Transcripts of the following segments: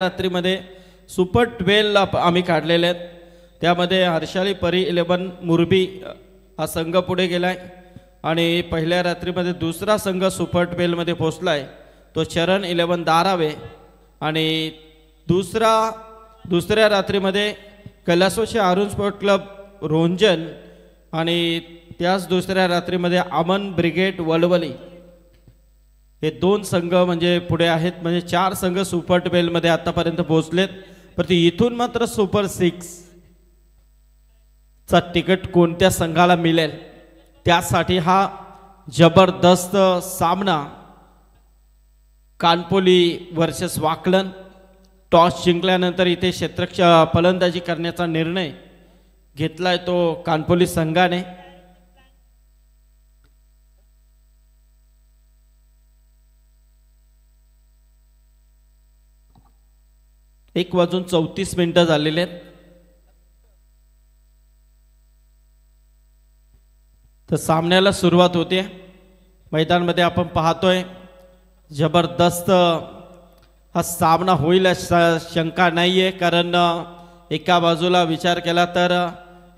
रात्रीमध्ये super 12 आम्ही काढलेले आहेत। त्यामध्ये हर्षाली परी 11 मुरबी हा संघ पुढे गेलाय आणि पहिल्या रात्रीमध्ये दुसरा संघ सुपर 12 मध्ये पोहोचलाय तो चरण 11 दारावे आणि दुसऱ्या रात्रीमध्ये कैलासवासी अरुण स्पोर्ट क्लब रोंजन आणि त्याच दुसऱ्या रात्रीमध्ये अमन ब्रिगेड वलवली हे दोन संघ म्हणजे पुढे आहेत। म्हणजे 4 संघ सुपर 12 मध्ये आतापर्यंत पोहोचलेत। परंतु इथून मात्र सुपर 6 चा तिकीट कोणत्या संघाला मिळेल त्यासाठी हा जबरदस्त सामना कानपोली वर्सेस वाकलन। टॉस जिंकल्यानंतर इथे क्षेत्ररक्षक फलंदाजी करण्याचा निर्णय घेतलाय तो कानपोली संघाने। 1:34 झालेले आहेत। तर सामन्याला सुरुवात होते। मैदानामध्ये आपण पाहतोय जबरदस्त हा सामना होईल शंका नाहीये, कारण एका बाजूला विचार केला तर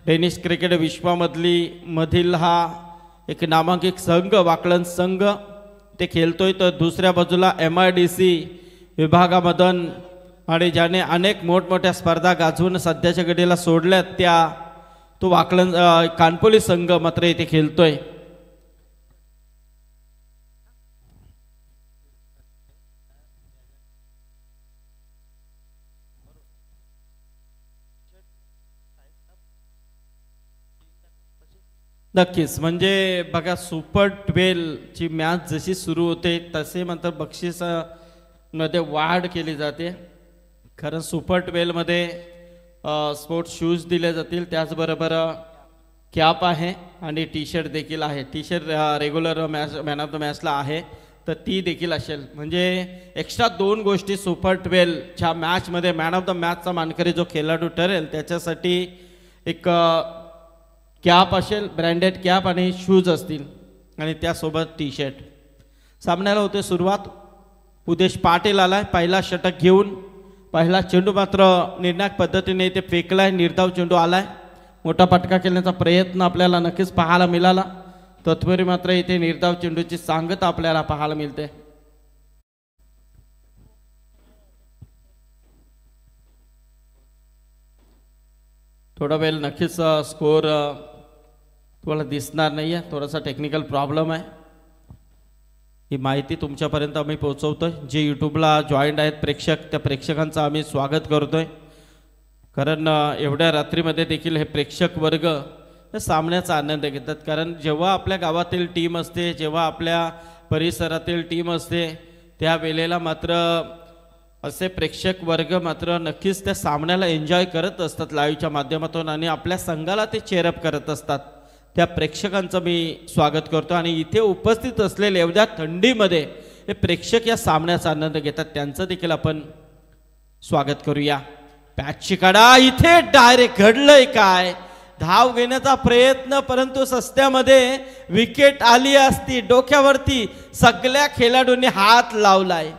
टेनिस क्रिकेट विश्वामधील हा एक नामांकित संघ वाकलन संघ ते खेळतोय, तर दुसऱ्या बाजूला MIDC विभागामधून आणि ज्याने अनेक मोठमोठ्या स्पर्धा गाजवून सध्याच्या घडीला सोडल्यात त्या तो वाकलन कानपोली संघ मात्र इथे खेळतोय। नक्कीच म्हणजे बघा सुपर 12 ची मॅच जशी सुरू होते तसे मात्र बक्षीस मध्ये वाढ केली जाते। कारण सुपर 12 मध्ये स्पोर्ट्स शूज दिले जातील, त्याचबरोबर कॅप आहे आणि टी शर्ट देखील आहे। T shirt regular man of the मॅचला आहे तर ती देखील असेल। म्हणजे एक्स्ट्रा 2 गोष्टी सुपर 12 च्या मॅचमध्ये मॅन ऑफ द मॅचचा मानकरी जो खेळाडू ठरेल त्याच्यासाठी एक कॅप असेल, ब्रँडेड कॅप आणि शूज असतील आणि त्यासोबत टी शर्ट। सामन्याला होते सुरुवात। उदेश पाटील आलाय पहिला षटक घेऊन। पहिला चेंडू मात्र निर्णायक पद्धतीने इथे फेकलाय, निर्धाव चेंडू आलाय। मोठा फटका खेळण्याचा प्रयत्न आपल्याला नक्कीच पाहायला मिळाला, तत्पूर्वी मात्र इथे निर्धाव चेंडूची सांगता आपल्याला पाहायला मिळते। थोडा वेळ नक्कीच स्कोर तुम्हाला दिसणार नाही आहे, थोडासा टेक्निकल प्रॉब्लेम आहे। ही माहिती तुमच्यापर्यंत आम्ही पोहोचवतोय। जे यूट्यूबला जॉईंट आहेत प्रेक्षक त्या प्रेक्षकांचं आम्ही स्वागत करतोय, कारण एवढ्या रात्रीमध्ये देखील हे प्रेक्षक वर्ग या सामन्याचा आनंद घेतात। कारण जेव्हा आपल्या गावातील टीम असते, जेव्हा आपल्या परिसरातील टीम असते त्यावेळेला मात्र असे प्रेक्षक वर्ग मात्र नक्कीच त्या सामन्याला एन्जॉय करत असतात लाईव्हच्या माध्यमातून आणि आपल्या संघाला ते चेअरअप करत असतात। त्या प्रेक्षकांचं मी स्वागत करतो आणि इथे उपस्थित असलेले एवढ्या थंडीमध्ये हे प्रेक्षक या सामन्याचा आनंद घेतात, त्यांचं देखील आपण स्वागत करूया। पॅचची कडा इथे डायरेक्ट घडलंय काय, धाव घेण्याचा प्रयत्न परंतु सस्त्यामध्ये विकेट आली असती। डोक्यावरती सगळ्या खेळाडूंनी हात लावलाय।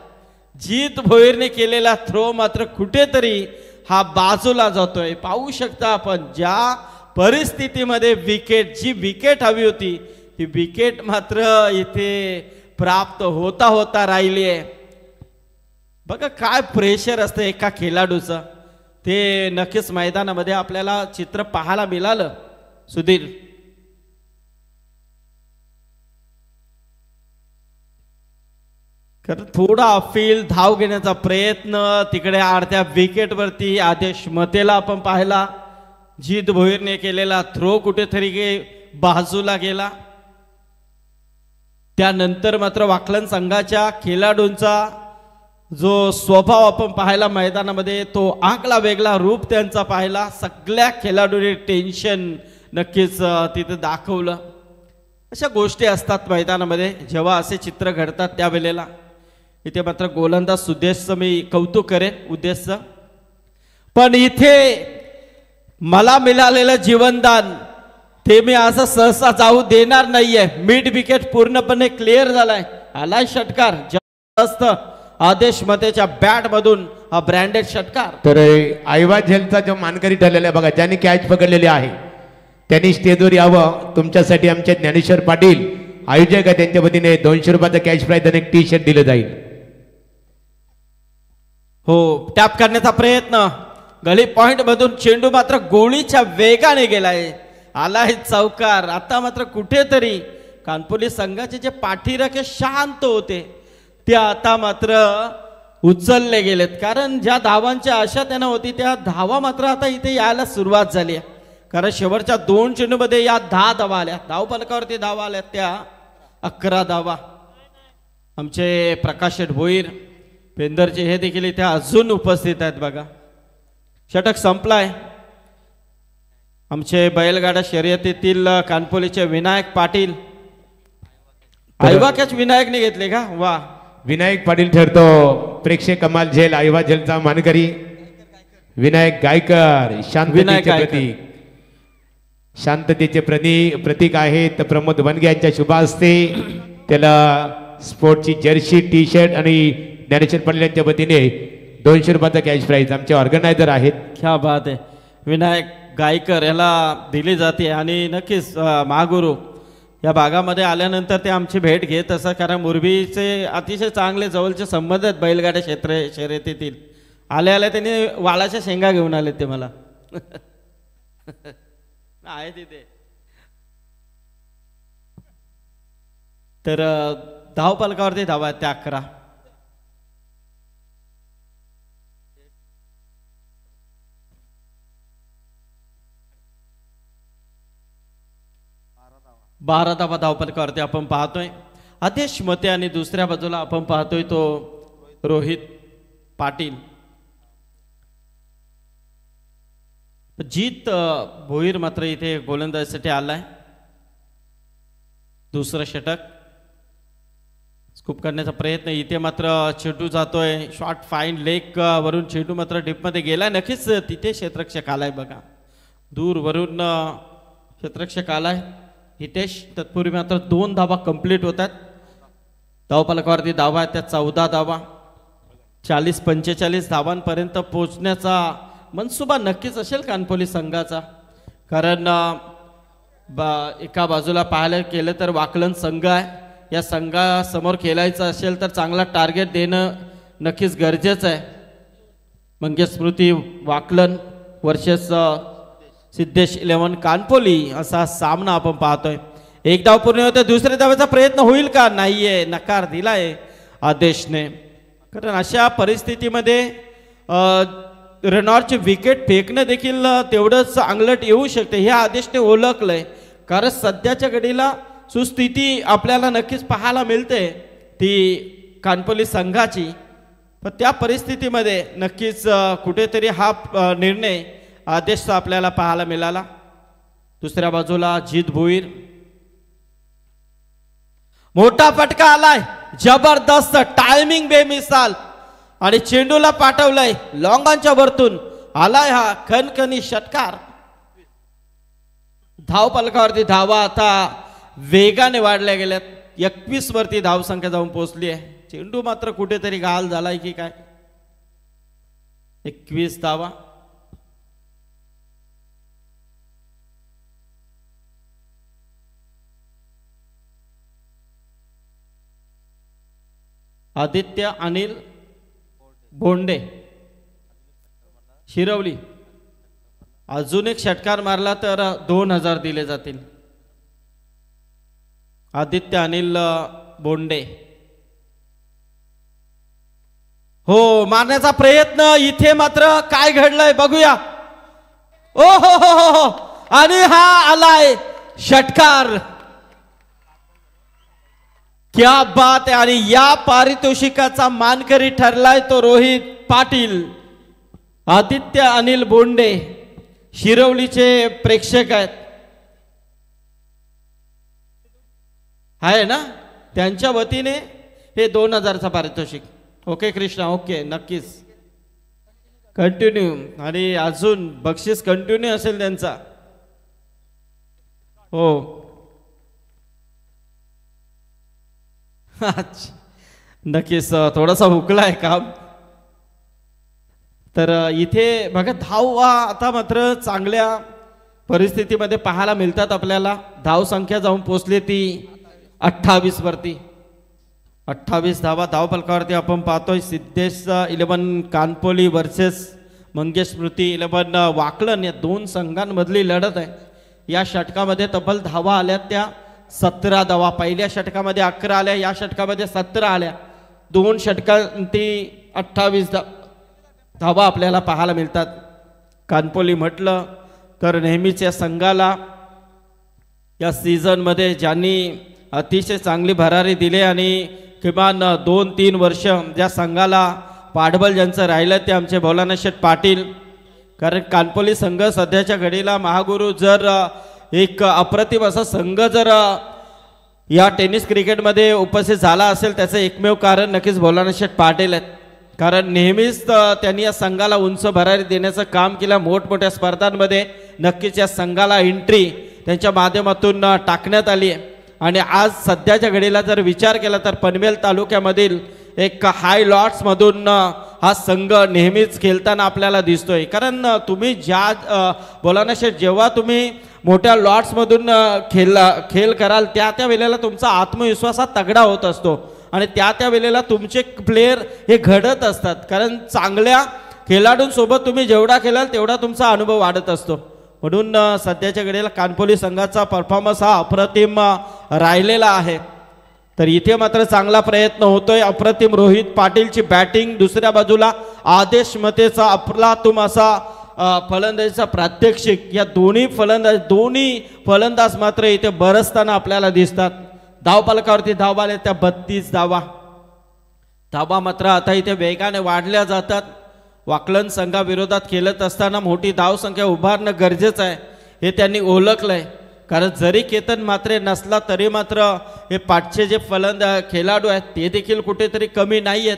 जीत भोईरने केलेला थ्रो मात्र कुठेतरी हा बाजूला जातोय। पाहू शकता आपण ज्या परिस्थितीमध्ये जी विकेट हवी होती ती विकेट मात्र इथे प्राप्त होता राहिली आहे। बघा काय प्रेशर असतं एका खेळाडूचं, ते नक्कीच मैदानामध्ये आपल्याला चित्र पाहायला मिळालं। सुधीर खरं थोडा अपील धाव घेण्याचा प्रयत्न तिकडे अर्ध्या विकेटवरती आदेश मतेला आपण पाहिला। जीत भोईरने केलेला थ्रो कुठेतरी बाजूला गेला। त्यानंतर मात्र वाकलन संघाच्या खेळाडूंचा जो स्वभाव आपण पाहिला मैदानामध्ये तो आगळा वेगळा रूप त्यांचा पाहिला। सगळ्या खेळाडूंनी टेन्शन नक्कीच तिथे दाखवलं। अशा गोष्टी असतात मैदानामध्ये जेव्हा असे चित्र घडतात त्यावेळेला। इथे मात्र गोलंदाज सुदेशचं मी कौतुक करेन उद्देशचं, पण इथे मला मिळालेलं जीवनदान ते मी असं सहसा जाऊ देणार नाहीये। मिड विकेट पूर्णपणे क्लिअर झालाय, आलाय षटकार जबरदस्त आदेश मतेच्या बॅट मधून हा ब्रँडेड षटकार. तर आयवा झेलचा जो मानकरी ठरलेला आहे बघा, ज्यांनी कॅच पकडलेली आहे त्यांनी स्टेजवर यावं. तुमच्यासाठी आमचे ज्ञानेश्वर पाटील आयोजक आहे, त्यांच्या वतीने 200 रुपयाचा कॅश प्राइज आणि एक टी शर्ट दिलं जाईल. हो, टॅप करण्याचा प्रयत्न, गली पॉइंट मधून चेंडू मात्र गोळीच्या वेगाने गेलाय, आलाय चौकार. आता मात्र कुठेतरी कानपुली संघाचे जे पाठीराखे शांत होते ते आता मात्र उचलले गेलेत, कारण ज्या धावांच्या आशा त्यांना होती त्या धावा मात्र आता इथे यायला सुरुवात झाली आहे. कारण शेवटच्या 2 चेंडूमध्ये या 10 धावा आल्या, धाव फलकावरती धावा आल्या त्या 11 धावा. आमचे प्रकाश शेठ भोईर पेंदरचे हे देखील इथे अजून उपस्थित आहेत बघा. षटक संपलाय. आमचे बैलगाडा शर्यतीतील कानपोलीचे विनायक पाटील, आयवा कॅच विनायकने घेतले का? वा, विनायक पाटील ठरतो प्रेक्षक कमाल झेल आयवा झेलचा मानकरी विनायक गायकर. शांततेचे प्रतीक, शांततेचे प्रतीक आहेत प्रमोद वनगे यांच्या शुभ हस्ते त्याला स्पोर्टची जर्सी, टी शर्ट आणि ज्ञानेश्वर पाटील यांच्या वतीने 200 रुपयाचा कॅश प्राइज आमचे ऑर्गनायझर आहेत. क्या बात आहे. विनायक गायकर याला दिली जाते आणि नक्कीच महागुरु या भागामध्ये आल्यानंतर ते आमची भेट घेत असतात, कारण मुरबीचे अतिशय चांगले जवळचे संबंध आहेत बैलगाड्या शर्यतीतील. आल्या आल्या त्यांनी वाळाच्या शेंगा घेऊन आले ते मला आहे तिथे. तर धाव फलकावरती धावा आहेत त्या 11. बारा धावा धावपलकावरती आपण पाहतोय आदेश मते आणि दुसऱ्या बाजूला आपण पाहतोय तो रोहित पाटील. जीत भोईर मात्र इथे गोलंदाजीसाठी आलाय. दुसरं षटक स्कूप करण्याचा प्रयत्न, इथे मात्र चेंडू जातोय शॉर्ट फाईन लेग वरून चेंडू मात्र डिपमध्ये गेलाय. नक्कीच तिथे क्षेत्ररक्षक आलाय बघा, दूर वरून क्षेत्ररक्षक आलाय हितेश. तत्पूर्वी मात्र 2 धावा कंप्लीट होतात. धावफलकावरती धावा आहेत त्या 14 धावा. 40-45 धावांपर्यंत पोहोचण्याचा मनसुबा नक्कीच असेल कानपोली संघाचा, कारण एका बाजूला पाहायला केलं तर वाकलन संघ आहे. या संघासमोर खेळायचं असेल तर चांगला टार्गेट देणं नक्कीच गरजेचं आहे. मंगेश स्मृती वाकलन वर्सेस सिद्धेश 11 कानपोली असा सामना आपण पाहतोय. एक धाव पूर्ण होते, दुसऱ्या धावेचा प्रयत्न होईल का? नाहीये, नकार दिलाय आदेशने. कारण अशा परिस्थितीमध्ये रनॉरची विकेट फेकणं देखील तेवढंच अंगलट येऊ शकते, हे आदेशने ओळखलंय. कारण सध्याच्या घडीला सुस्थिती आपल्याला नक्कीच पाहायला मिळते ती कानपोली संघाची, पण त्या परिस्थितीमध्ये नक्कीच कुठेतरी हा निर्णय आदेशचा आपल्याला पाहायला मिळाला. दुसऱ्या बाजूला जीत भोईर, मोठा फटका आलाय, जबरदस्त टायमिंग बेमिसाल आणि चेंडूला पाठवलंय लॉंगांच्या वरतून आलाय हा खणखणी षटकार. धाव फलकावरती धावा आता वेगाने वाढल्या गेल्यात. 21 वरती धावसंख्या जाऊन पोहोचली आहे. चेंडू मात्र कुठेतरी घाल झालाय की काय. 21 धावा. आदित्य अनिल बोंडे शिरवली, अजून एक षटकार मारला तर 2000 दिले जातील. आदित्य अनिल बोंडे, हो, मारण्याचा प्रयत्न. इथे मात्र काय घडलंय बघूया. ओ हो, आणि हा आलाय षटकार. क्या बात आहे. आणि या पारितोषिकाचा मानकरी ठरलाय तो रोहित पाटील. आदित्य अनिल बोंडे शिरवलीचे प्रेक्षक आहेत, आहे ना, त्यांच्या वतीने हे 2000चा पारितोषिक. ओके कृष्णा, ओके, नक्कीच कंटिन्यू. आणि अजून बक्षीस कंटिन्यू असेल त्यांचा. हो, नक्कीच थोडासा हुकला आहे काम. तर इथे बघा धाव आता मात्र चांगल्या परिस्थितीमध्ये पाहायला मिळतात आपल्याला. धाव संख्या जाऊन पोचली ती 28 वरती. 28 धावा धाव फलकावरती आपण पाहतोय. सिद्धेश 11 कानपोली वर्सेस मंगेश स्मृती 11 वाकलन या दोन संघांमधली लढत आहे. या षटकामध्ये तब्बल धावा आल्या त्या 17 धावा. पहिल्या षटकामध्ये 11 आल्या, या षटकामध्ये 17 आल्या. दोन षटकांती 28 धावा आपल्याला पाहायला मिळतात. कानपोली म्हटलं तर नेहमीच या संघाला या सीझनमध्ये ज्यांनी अतिशय चांगली भरारी दिली आणि किमान 2-3 वर्ष ज्या संघाला पाठबळ ज्यांचं राहिलं ते आमचे भोलानाथ शेठ पाटील. कारण कानपोली संघ सध्याच्या घडीला महागुरु जर एक अप्रतिम असा संघ जर या टेनिस क्रिकेटमध्ये उपस्थित झाला असेल त्याचं एकमेव कारण नक्कीच भोलानाथ शेठ पाटील आहेत. कारण नेहमीच त्यांनी या संघाला उंच भरारी देण्याचं काम केलं. मोठमोठ्या स्पर्धांमध्ये नक्कीच या संघाला एंट्री त्यांच्या माध्यमातून टाकण्यात आली आहे. आणि आज सध्याच्या घडीला जर विचार केला तर पनवेल तालुक्यामधील एक हाय लॉट्समधून हा संघ नेहमीच खेळताना आपल्याला दिसतोय. कारण तुम्ही ज्या भोलानाथ शेठ जेव्हा तुम्ही मोठ्या लॉट्समधून खेळ कराल त्या वेळेला तुमचा आत्मविश्वास हा तगडा होत असतो आणि त्या वेळेला तुमचे प्लेयर हे घडत असतात. कारण चांगल्या खेळाडूंसोबत तुम्ही जेवढा खेळाल तेवढा तुमचा अनुभव वाढत असतो. म्हणून सध्याच्या घडीला कानपोली संघाचा परफॉर्मन्स हा अप्रतिम राहिलेला आहे. तर इथे मात्र चांगला प्रयत्न होतोय. अप्रतिम रोहित पाटीलची बॅटिंग, दुसऱ्या बाजूला आदेश मतेचा अप्रतिम असा फलंदाजीचा प्रात्यक्षिक. या दोन्ही फलंदाज मात्र इथे बरसताना आपल्याला दिसतात. धाव फलकावरती धाव आले त्या 32 धावा मात्र आता इथे वेगाने वाढल्या जातात. वाकलन संघाविरोधात खेळत असताना मोठी धावसंख्या उभारणं गरजेचं आहे हे त्यांनी ओळखलंय. कारण जरी केतन मात्रे नसला तरी मात्र हे पाठचे जे खेळाडू आहेत ते देखील कुठेतरी कमी नाही आहेत.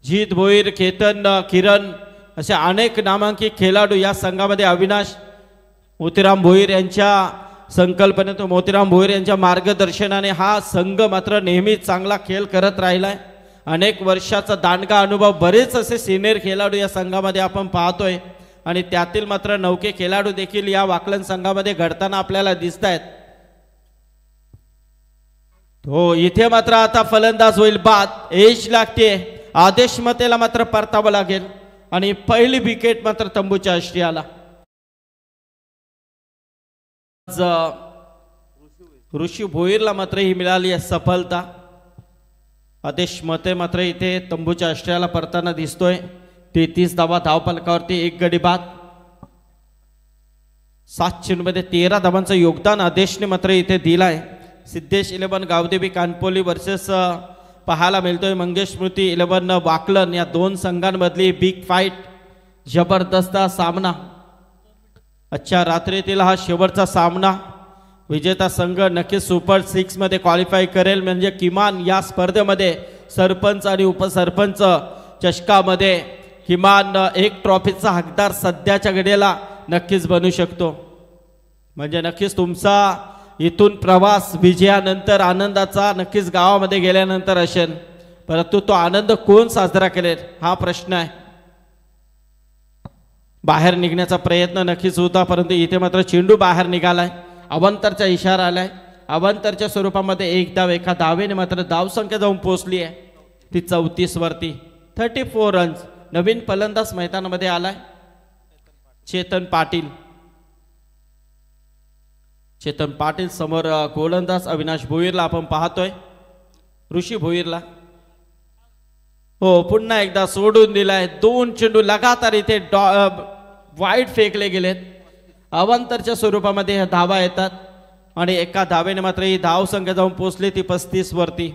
जीत भोईर, केतन, किरण असे अनेक नामांकित खेळाडू या संघामध्ये. अविनाश मोतीराम भोईर यांच्या संकल्पनेतून, मोतीराम भोईर यांच्या मार्गदर्शनाने हा संघ मात्र नेहमीच चांगला खेळ करत राहिलाय. अनेक वर्षाचा दांडगा अनुभव, बरेच असे सिनियर खेळाडू या संघामध्ये आपण पाहतोय आणि त्यातील मात्र नौके खेळाडू देखील या वाकलन संघामध्ये घडताना आपल्याला दिसत आहेत. हो, इथे मात्र आता फलंदाज होईल बाद. एज लागते. आदेश मतेला मात्र परतावं लागेल आणि पहिली विकेट मात्र तंबूच्या आश्रयाला. ऋषी भोईरला मात्र ही मिळाली आहे सफलता. आदेश मते मात्र इथे तंबूच्या आश्रयाला परताना दिसतोय. 33 धावा धाव फलकावरती, 1 गडी बाद. 7 चेंडूमध्ये 13 धावांचं योगदान आदेशने मात्र इथे दिलाय. सिद्धेश 11 गावदेवी कानपोली वर्सेस पाहायला मिळतोय मंगेश स्मृती 11 वाकलन. या दोन संघांमधली बिग फाईट, जबरदस्त सामना. आजच्या रात्रीतील हा शेवटचा सामना. विजेता संघ नक्कीच सुपर 6 मध्ये क्वालिफाय करेल. म्हणजे किमान या स्पर्धेमध्ये सरपंच आणि उपसरपंच चषकामध्ये किमान एक ट्रॉफीचा हकदार सध्याच्या घडीला नक्कीच बनू शकतो. म्हणजे नक्कीच तुमचा इथून प्रवास विजयानंतर आनंदाचा नक्कीच गावामध्ये गेल्यानंतर असेल. परंतु तो आनंद कोण साजरा करेल हा प्रश्न आहे. बाहेर निघण्याचा प्रयत्न नक्कीच होता परंतु इथे मात्र चेंडू बाहेर निघालाय. अवांतरचा इशारा आलाय. अवांतरच्या स्वरूपामध्ये एक धाव, एका धावेने मात्र धावसंख्या जाऊन पोहोचली आहे ती 34 वरती. 34 रन्स. नवीन फलंदाज मैदानामध्ये आलाय चेतन पाटील. चेतन पाटील समोर गोलंदाज अविनाश भोईरला आपण पाहतोय. ऋषी भोईरला हो पुन्हा एकदा सोडून दिलाय. 2 चेंडू लगातार इथे वाईड फेकले गेलेत. अवांतरच्या स्वरूपामध्ये ह्या धावा येतात आणि एका धावेने मात्र ही धाव संख्या जाऊन पोहोचली ती 35 वरती.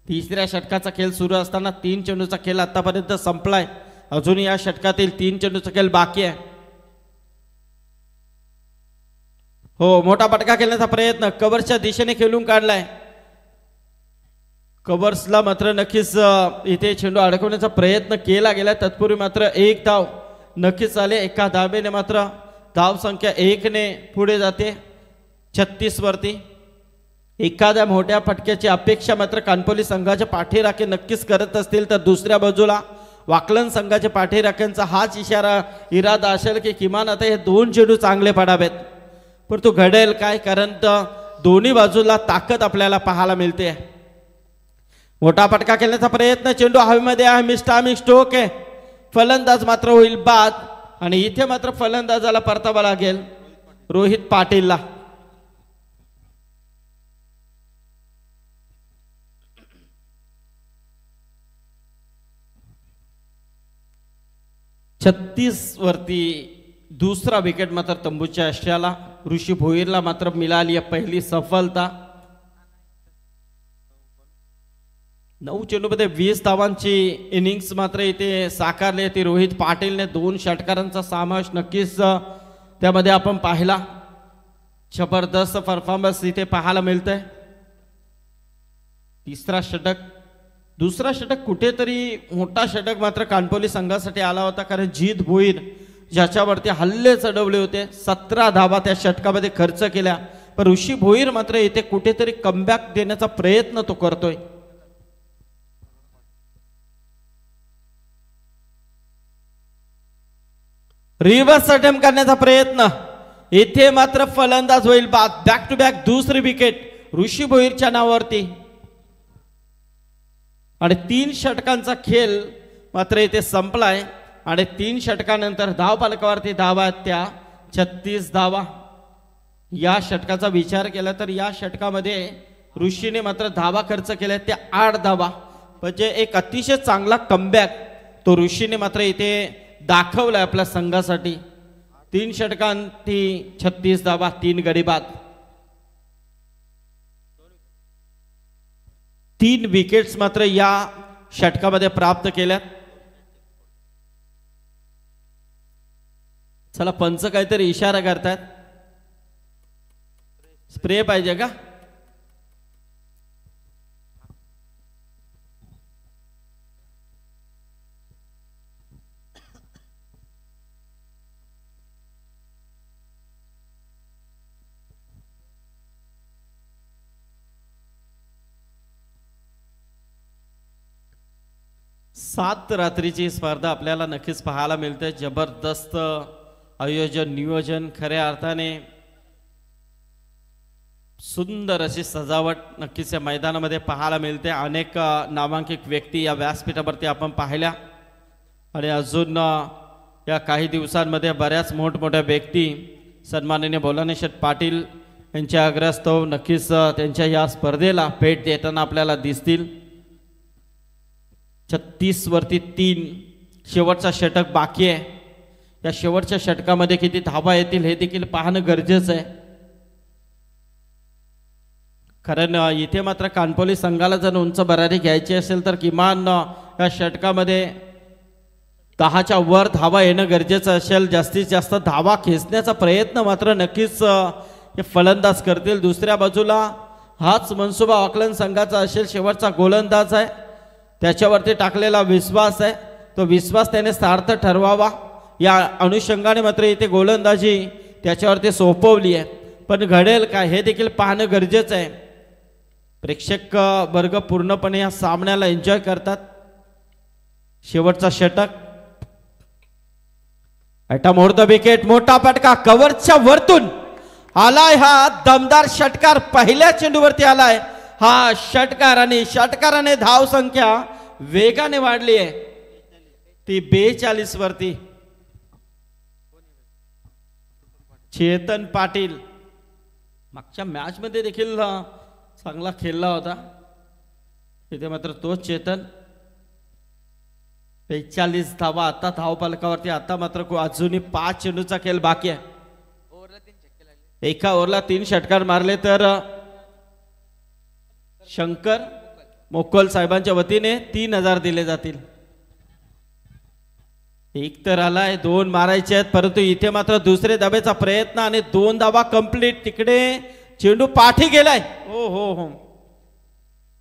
तिसऱ्या षटकाचा खेळ सुरू असताना 3 चेंडूचा खेळ आतापर्यंत संपलाय. अजूनही या षटकातील 3 चेंडूचा खेळ बाकी आहे. हो, मोठा फटका खेळण्याचा प्रयत्न कव्हर्सच्या दिशेने खेळून काढलाय. कव्हर्सला मात्र नक्कीच इथे चेंडू अडकवण्याचा प्रयत्न केला गेला. तत्पूर्वी मात्र एक धाव नक्कीच आले. एका धावेने मात्र धाव संख्या 1 ने पुढे जाते 36 वरती. एखाद्या मोठ्या फटक्याची अपेक्षा मात्र कानपोली संघाच्या पाठीराखे नक्कीच करत असतील तर दुसऱ्या बाजूला वाकलन संघाच्या पाठीराख्यांचा हाच इरादा असेल की किमान आता हे 2 चेंडू चांगले पडावेत. परंतु घडेल काय, कारण दोन्ही बाजूला ताकद आपल्याला पाहायला मिळते. मोठा फटका खेळण्याचा प्रयत्न, चेंडू हवेमध्ये आहे, मिस्टामिक स्ट्रोक आहे, फलंदाज मात्र होईल बाद. आणि इथे मात्र फलंदाजाला परतावा लागेल रोहित पाटीलला. वरती दुसरा विकेट मात्र तंबूच्या आश्रयाला. ऋषी भोईरला मात्र मिळाली आहे पहिली सफलता. 9 चेंडूमध्ये 20 धावांची इनिंग्स मात्र इथे साकारली ती रोहित पाटीलने. 2 षटकारांचा समावेश नक्कीच त्यामध्ये आपण पाहिला. जबरदस्त परफॉर्मन्स इथे पाहायला मिळतंय. तिसरा षटक, दुसरा षटक कुठेतरी मोठा षटक मात्र कानपोली संघासाठी आला होता, कारण जीत भोईर ज्याच्यावरती हल्ले चढवले होते 17 धावा त्या षटकामध्ये खर्च केल्या. पण ऋषी भोईर मात्र इथे कुठेतरी कमबॅक देण्याचा प्रयत्न तो करतोय. रिव्हर्स अटेम्प्ट करण्याचा प्रयत्न, इथे मात्र फलंदाज होईल बाद. बॅक टू बॅक दुसरी विकेट ऋषी भोईरच्या नावावरती. आणि 3 षटकांचा खेळ मात्र इथे संपलाय. आणि 3 षटकानंतर धावफलकावरती धावा आहेत त्या 36 धावा. या षटकाचा विचार केला तर या षटकामध्ये ऋषीने मात्र धावा खर्च केल्या त्या 8 धावा. म्हणजे एक अतिशय चांगला कमबॅक तो ऋषीने मात्र इथे दाखवलाय आपल्या संघासाठी. 3 षटकांती 36 धावा, 3 गडी बाद. 3 विकेट्स मात्र या षटकामध्ये प्राप्त केल्यात. चला पंच काहीतरी इशारा करतात, स्प्रे पाहिजे का? सात रात्रीची स्पर्धा आपल्याला नक्कीच पाहायला मिळते. जबरदस्त आयोजन, नियोजन, खऱ्या अर्थाने सुंदर अशी सजावट नक्कीच या मैदानामध्ये पाहायला मिळते. अनेक नामांकित व्यक्ती या व्यासपीठावरती आपण पाहिल्या. आणि अजून या काही दिवसांमध्ये बऱ्याच मोठमोठ्या व्यक्ती सन्माननीय भोलानाथ पाटील यांच्या आग्रहास्तव नक्कीच त्यांच्या या स्पर्धेला भेट देताना आपल्याला दिसतील. 36 वरती 3, शेवटचा षटक बाकी आहे. या शेवटच्या षटकामध्ये किती धावा येतील हे देखील पाहणं गरजेचं आहे. कारण इथे मात्र कानपोली संघाला जर उंच भरारी घ्यायची असेल तर किमान या षटकामध्ये 10च्या वर धावा येणं गरजेचं असेल. जास्तीत जास्त धावा खेचण्याचा प्रयत्न मात्र नक्कीच हे फलंदाज करतील. दुसऱ्या बाजूला हाच मनसुबा वाकलन संघाचा असेल. शेवटचा गोलंदाज आहे, त्याच्यावरती टाकलेला विश्वास आहे, तो विश्वास त्याने सार्थ ठरवावा या अनुषंगाने मात्र इथे गोलंदाजी त्याच्यावरती सोपवली आहे. पण घडेल काय हे देखील पाहणं गरजेचं आहे. प्रेक्षक वर्ग पूर्णपणे या सामन्याला एन्जॉय करतात. शेवटचा षटक, ॲटम ओव्हर द विकेट, मोठा फटका कव्हरच्या वरतून आलाय. हा दमदार षटकार पहिल्या चेंडूवरती आलाय हा षटकार. आणि षटकाराने धाव संख्या वेगाने वाढली आहे ती 42 वरती. चेतन पाटील मागच्या मॅच मध्ये देखील चांगला खेळला होता. इथे मात्र तोच चेतन. 45 धावा आता धावफलकावरती. आता मात्र अजूनही 5 चेंडूचा खेळ बाकी आहे. एका ओव्हरला 3 षटकार मारले तर शंकर मोकोल साहेबांच्या वतीने 3000 दिले जातील. एक तर आलाय, 2 मारायचे आहेत, परंतु इथे मात्र दुसरे धावेचा प्रयत्न आणि 2 धावा कंप्लीट. तिकडे चेंडू पाठी गेलाय. हो हो हो,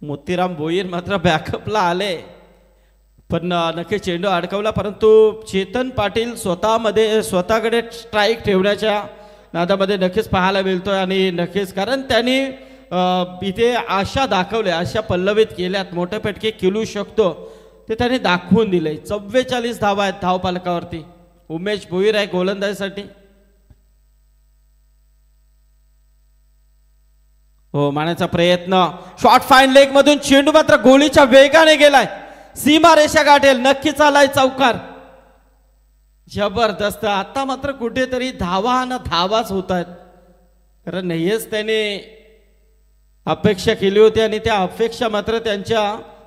मोतीराम भोईर मात्र बॅकअपला आले, पण नक्की चेंडू अडकवला. परंतु चेतन पाटील स्वतःकडे स्ट्राईक ठेवण्याच्या नादामध्ये नक्कीच पाहायला मिळतोय. आणि नक्कीच कारण त्यांनी इथे आशा दाखवल्या, आशा पल्लवित केल्यात, मोठे फटके खेळू शकतो ते त्याने दाखवून दिले. 44 धावा आहेत धावपालकावरती. उमेश भोईर आहे गोलंदाजीसाठी. हो, मारण्याचा प्रयत्न, शॉर्ट फाईन लेग मधून चेंडू मात्र गोळीच्या वेगाने गेलाय, सीमा रेषा गाठेल, नक्कीच आलाय चौकार. जबरदस्त. आता मात्र कुठेतरी धावा ना धावाच होत आहेत, कारण हेच त्याने अपेक्षा केली होती आणि त्या अपेक्षा मात्र त्यांच्या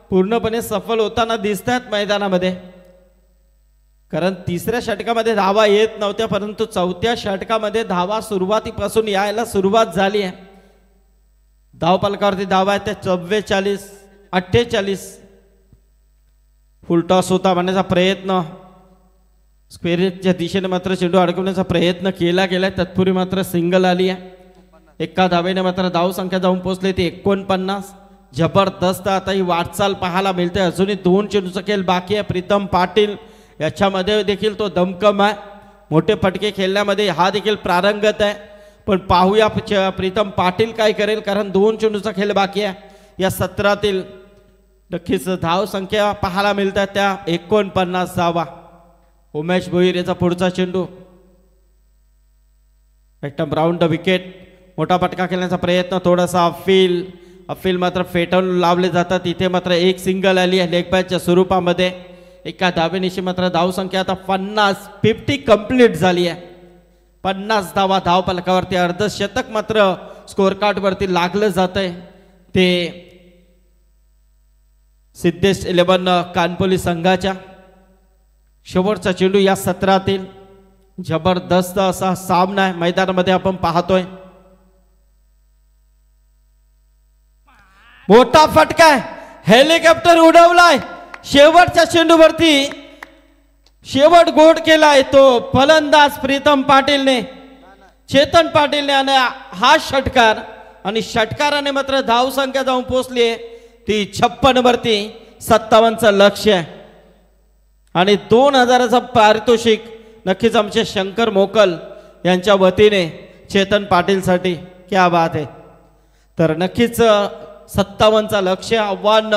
पूर्णपणे सफल होताना दिसत आहेत मैदानामध्ये. कारण तिसऱ्या षटकामध्ये धावा येत नव्हत्या, परंतु चौथ्या षटकामध्ये धावा सुरुवातीपासून यायला सुरुवात झाली आहे. धावपालकावरती धावा आहेत त्या 44, 48. फुलटॉस होता म्हणण्याचा प्रयत्न, स्क्वेअरच्या दिशेने मात्र चेंडू अडकवण्याचा प्रयत्न केला गेलाय. तत्पूर्वी मात्र सिंगल आली आहे. एका धावेने मात्र धाव संख्या जाऊन पोहोचली ती 49. जबरदस्त आता ही वाटचाल पाहायला मिळते. अजूनही 2 चेंडूचा खेळ बाकी आहे. प्रीतम पाटील याच्यामध्ये देखील तो दमकम आहे, मोठे फटके खेळण्यामध्ये हा देखील प्रारंगत आहे. पण पाहूया प्रीतम पाटील काय करेल, कारण 2 चेंडूचा खेळ बाकी आहे या सत्रातील. नक्कीच धाव संख्या पाहायला मिळतात त्या 49 धावा. उमेश भोईर याचा पुढचा चेंडू, एकदम राऊंड विकेट, मोठा फटका खेळण्याचा प्रयत्न, थोडासा अफील मात्र फेटाळून लावले जातात. इथे मात्र एक सिंगल आली आहे लेग बॅचच्या स्वरूपामध्ये. एका धावेनिशी मात्र धाव संख्या आता 50 कंप्लीट झाली आहे. 50 धावा धावफलकावरती. अर्धशतक मात्र स्कोअर कार्ड वरती लागलं जात आहे. ते सिद्धेश 11 कानपोली संघाच्या. शेवटचा चेंडू या सत्रातील. जबरदस्त असा सामना आहे मैदानामध्ये आपण पाहतोय. मोठा फटका आहे, हेलिकॉप्टर उडवलाय शेवटच्या चेंडूवरती. शेवट गोड केलाय तो फलंदाज प्रीतम पाटीलने, चेतन पाटीलने. आणि हा षटकार, आणि षटकाराने मात्र धाव संख्या जाऊन पोहोचली आहे ती 56 वरती. 57चं लक्ष्य आहे आणि 2000चं पारितोषिक नक्कीच आमचे शंकर मोकल यांच्या वतीने चेतन पाटीलसाठी. क्या बात आहे. तर नक्कीच 57चं लक्ष्य. आव्हान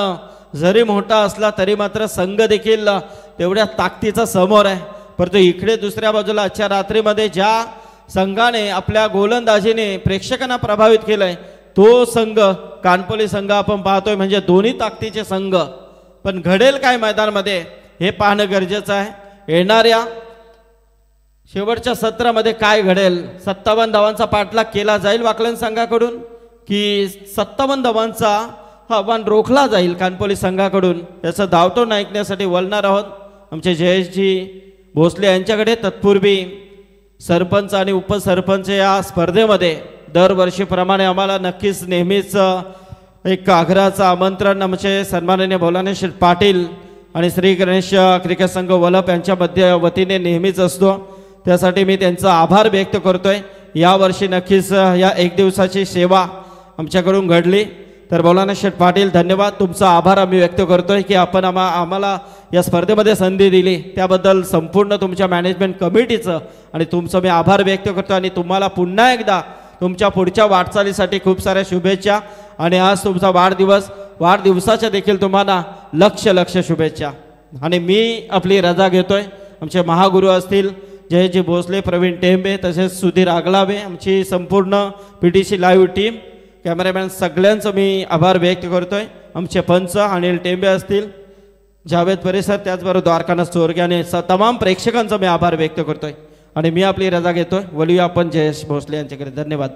जरी मोठा असला तरी मात्र संघ देखील तेवढ्या ताकदीचा समोर आहे. परंतु इकडे दुसऱ्या बाजूला आजच्या रात्रीमध्ये ज्या संघाने आपल्या गोलंदाजीने प्रेक्षकांना प्रभावित केलंय तो संघ कानपोली संघ आपण पाहतोय. म्हणजे दोन्ही ताकदीचे संघ. पण घडेल काय मैदानामध्ये हे पाहणं गरजेचं आहे. येणाऱ्या शेवटच्या सत्रामध्ये काय घडेल. 57 धावांचा पाठलाग केला जाईल वाकलन संघाकडून की 57 धावांचा आव्हान रोखला जाईल कानपोली संघाकडून, याचं धावटोन ऐकण्यासाठी वळणार आहोत आमचे जयेशजी भोसले यांच्याकडे. तत्पूर्वी सरपंच आणि उपसरपंच या स्पर्धेमध्ये दरवर्षीप्रमाणे आम्हाला नक्कीच नेहमीच एक आग्रहाचं आमंत्रण आमचे सन्माननीय भोलाने श्री पाटील आणि श्री गणेश क्रिकेट संघ वलप यांच्या वतीने नेहमीच असतो. त्यासाठी मी त्यांचा आभार व्यक्त करतोय. यावर्षी नक्कीच या 1 दिवसाची सेवा आमच्याकडून घडली. तर भोलाने श्री पाटील धन्यवाद, तुमचा आभार आम्ही व्यक्त करतोय की आपण आम्हाला या स्पर्धेमध्ये संधी दिली. त्याबद्दल संपूर्ण तुमच्या मॅनेजमेंट कमिटीचं आणि तुमचं मी आभार व्यक्त करतो. आणि तुम्हाला पुन्हा एकदा तुमच्या पुढच्या वाटचालीसाठी खूप साऱ्या शुभेच्छा. आणि आज तुमचा वाढदिवस, वाढदिवसाच्या देखील तुम्हाला लक्ष शुभेच्छा. आणि मी आपली रजा घेतोय. आमचे महागुरू असतील जयजी भोसले, प्रवीण टेंबे, तसेच सुधीर आगलावे, आमची संपूर्ण PTC लाईव्ह टीम, कॅमेरामॅन सगळ्यांचं मी आभार व्यक्त करतोय. आमचे पंच अनिल टेंबे असतील, जावेद परिसर, त्याचबरोबर द्वारकानाथ चोरगे आणि तमाम प्रेक्षकांचा मी आभार व्यक्त करतोय. आणि मी आपली रजा घेतोय. वळूया आपण जयेश भोसले यांच्याकडे. धन्यवाद.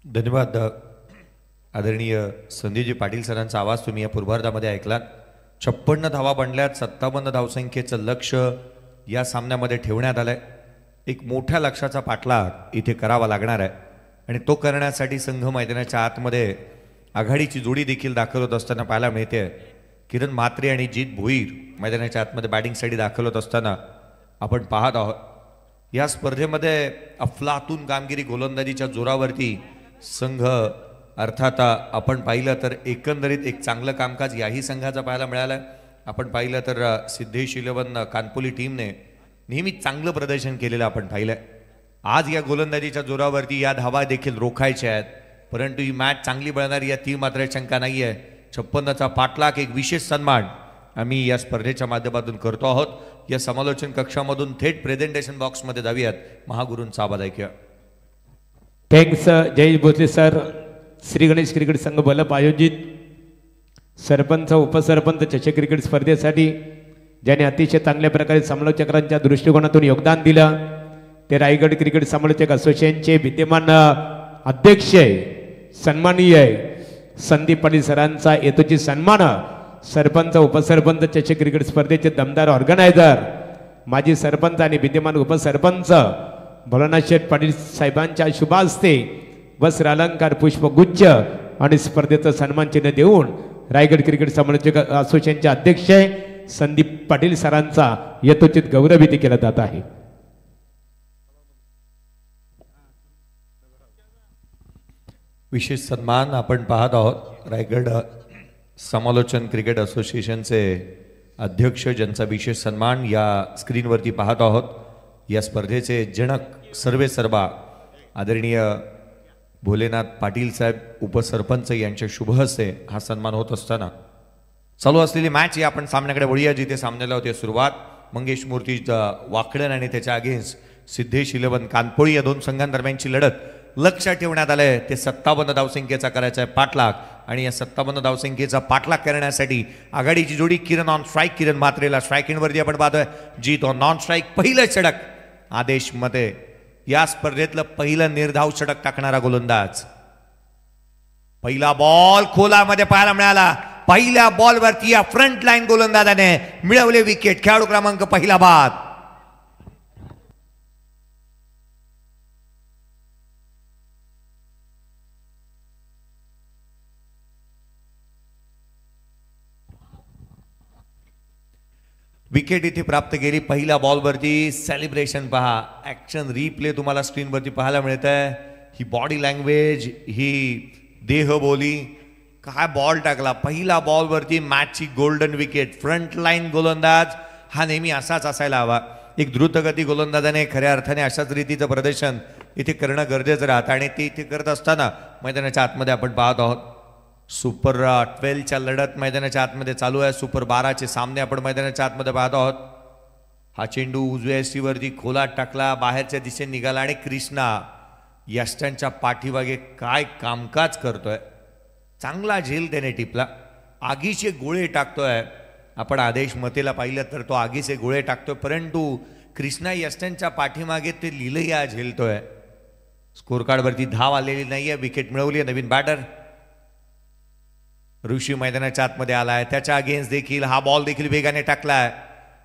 धन्यवाद आदरणीय संदीपजी पाटील सरांचा आवाज तुम्ही या पूर्वार्धामध्ये ऐकलात. 56 धावा बनल्यात. 57 धावसंख्येचं लक्ष या सामन्यामध्ये ठेवण्यात आलंय. एक मोठ्या लक्ष्याचा पाठलाग इथे करावा लागणार आहे आणि तो करण्यासाठी संघ मैदानाच्या आतमध्ये आघाडीची जोडी देखील दाखल होत असताना पाहायला मिळते. किरण म्हात्रे आणि जीत भोईर मैदानाच्या आतमध्ये बॅटिंगसाठी दाखल होत असताना आपण पाहत आहोत. या स्पर्धेमध्ये अफलातून कामगिरी गोलंदाजीच्या जोरावरती संघ अर्थात आपण पाहिलं तर एकंदरीत एक चांगलं कामकाज याही संघाचं पाहायला मिळालं. आपण पाहिलं तर सिद्धेश 11 कानपोली टीमने नेहमी चांगलं प्रदर्शन केलेलं आपण पाहिलं. आज या गोलंदाजीच्या जोरावरती या धावा देखील रोखायच्या आहेत, परंतु ही मॅच चांगली बनणारी यात ती मात्र शंका नाही आहे. 56चा पाठलाग एक विशेष सन्मान आम्ही या स्पर्धेच्या माध्यमातून करतो आहोत. या समालोचन कक्षामधून थेट प्रेझेंटेशन बॉक्समध्ये जाऊयात. महागुरूंचा आवाज ऐकूया. Thanks Jayesh Bhosale sir. Shri Ganesh cricket संघ बलप आयोजित सरपंच उपसरपंच चषक क्रिकेट स्पर्धेसाठी ज्याने अतिशय चांगल्या प्रकारे समालोचकांच्या दृष्टिकोनातून योगदान दिलं ते रायगड क्रिकेट समालोचक असोसिएशनचे विद्यमान अध्यक्ष सन्माननीय संदीप पाटील सरांचा येतोची सन्मान. सरपंच उपसरपंच चषक क्रिकेट स्पर्धेचे दमदार ऑर्गनायझर माजी सरपंच आणि विद्यमान उपसरपंच भोलानाथ शेठ पाटील साहेबांच्या शुभ हस्ते वस्त्र अलंकार पुष्पगुच्छ आणि स्पर्धेचं सन्मान चिन्ह देऊन रायगड क्रिकेट समालोचक असोसिएशनचे अध्यक्ष संदीप पाटील सरांचा यथोचित गौरवविधी केला जात आहे. विशेष सन्मान आपण पाहत आहोत. रायगड समालोचन क्रिकेट असोसिएशनचे अध्यक्ष ज्यांचा विशेष सन्मान या स्क्रीनवरती पाहत आहोत. या स्पर्धेचे जनक सर्वे सर्वा आदरणीय भोलेनाथ पाटील साहेब उपसरपंच यांच्या शुभ हस्ते हा सन्मान होत असताना चालू असलेली मॅच या आपण सामन्याकडे वळूया जिथे सामन्याला होते सुरुवात. मंगेश मूर्ती वाकडण आणि त्याच्या अगेन्स्ट सिद्धेश 11 कानपोळी या दोन संघांदरम्यानची लढत लक्षात ठेवण्यात आलंय. ते 57 धावसंख्येचा करायचा आहे पाठलाग आणि या 57 धावसंख्येचा पाठलाग करण्यासाठी आघाडीची जोडी किरण ऑन स्ट्राईक. किरण म्हात्रेला स्ट्राईक एंडवरती आपण पाहतोय. जीत ऑन नॉन स्ट्राईक. पहिलं षटक आदेश मध्ये या स्पर्धेतलं पहिलं निर्धाव षटक टाकणारा गोलंदाज. पहिला बॉल खोलामध्ये पाहायला मिळाला. पहिल्या बॉलवरती या फ्रंट लाईन गोलंदाजाने मिळवले विकेट. खेळाडू क्रमांक पहिला बाद. विकेट इथे प्राप्त केली. पहिल्या बॉलवरती सेलिब्रेशन पहा. ऍक्शन रिप्ले तुम्हाला स्क्रीनवरती पाहायला मिळत आहे. ही बॉडी लँग्वेज, ही देहबोली, काय बॉल टाकला. पहिला बॉलवरती मॅचची गोल्डन विकेट. फ्रंट लाईन गोलंदाज हा नेहमी असाच असायला हवा. एक द्रुतगती गोलंदाजाने खऱ्या अर्थाने अशाच रीतीचं प्रदर्शन इथे करणं गरजेचं राहतं आणि ते इथे करत असताना मैदानाच्या आतमध्ये आपण पाहत आहोत. सुपर 12च्या लढत मैदानाच्या आतमध्ये चालू आहे. सुपर 12चे सामने आपण मैदानाच्या आतमध्ये पाहत आहोत. हा चेंडू उजव्या एसटीवरती खोलात टाकला, बाहेरच्या दिशेने निघाला आणि कृष्णा यष्टांच्या पाठीमागे काय कामकाज करतोय. चांगला झेल त्याने टिपला. आगीचे गोळे टाकतोय. आपण आदेश मतेला पाहिलं तर तो आगीचे गोळे टाकतोय, परंतु कृष्णा यष्टांच्या पाठीमागे ते लिलया झेलतोय. स्कोर कार्डवरती धाव आलेली नाहीये. विकेट मिळवली आहे. नवीन बॅटर ऋषी मैदानाच्या आतमध्ये आलाय. त्याच्या अगेन्स्ट देखील हा बॉल देखील वेगाने टाकलाय.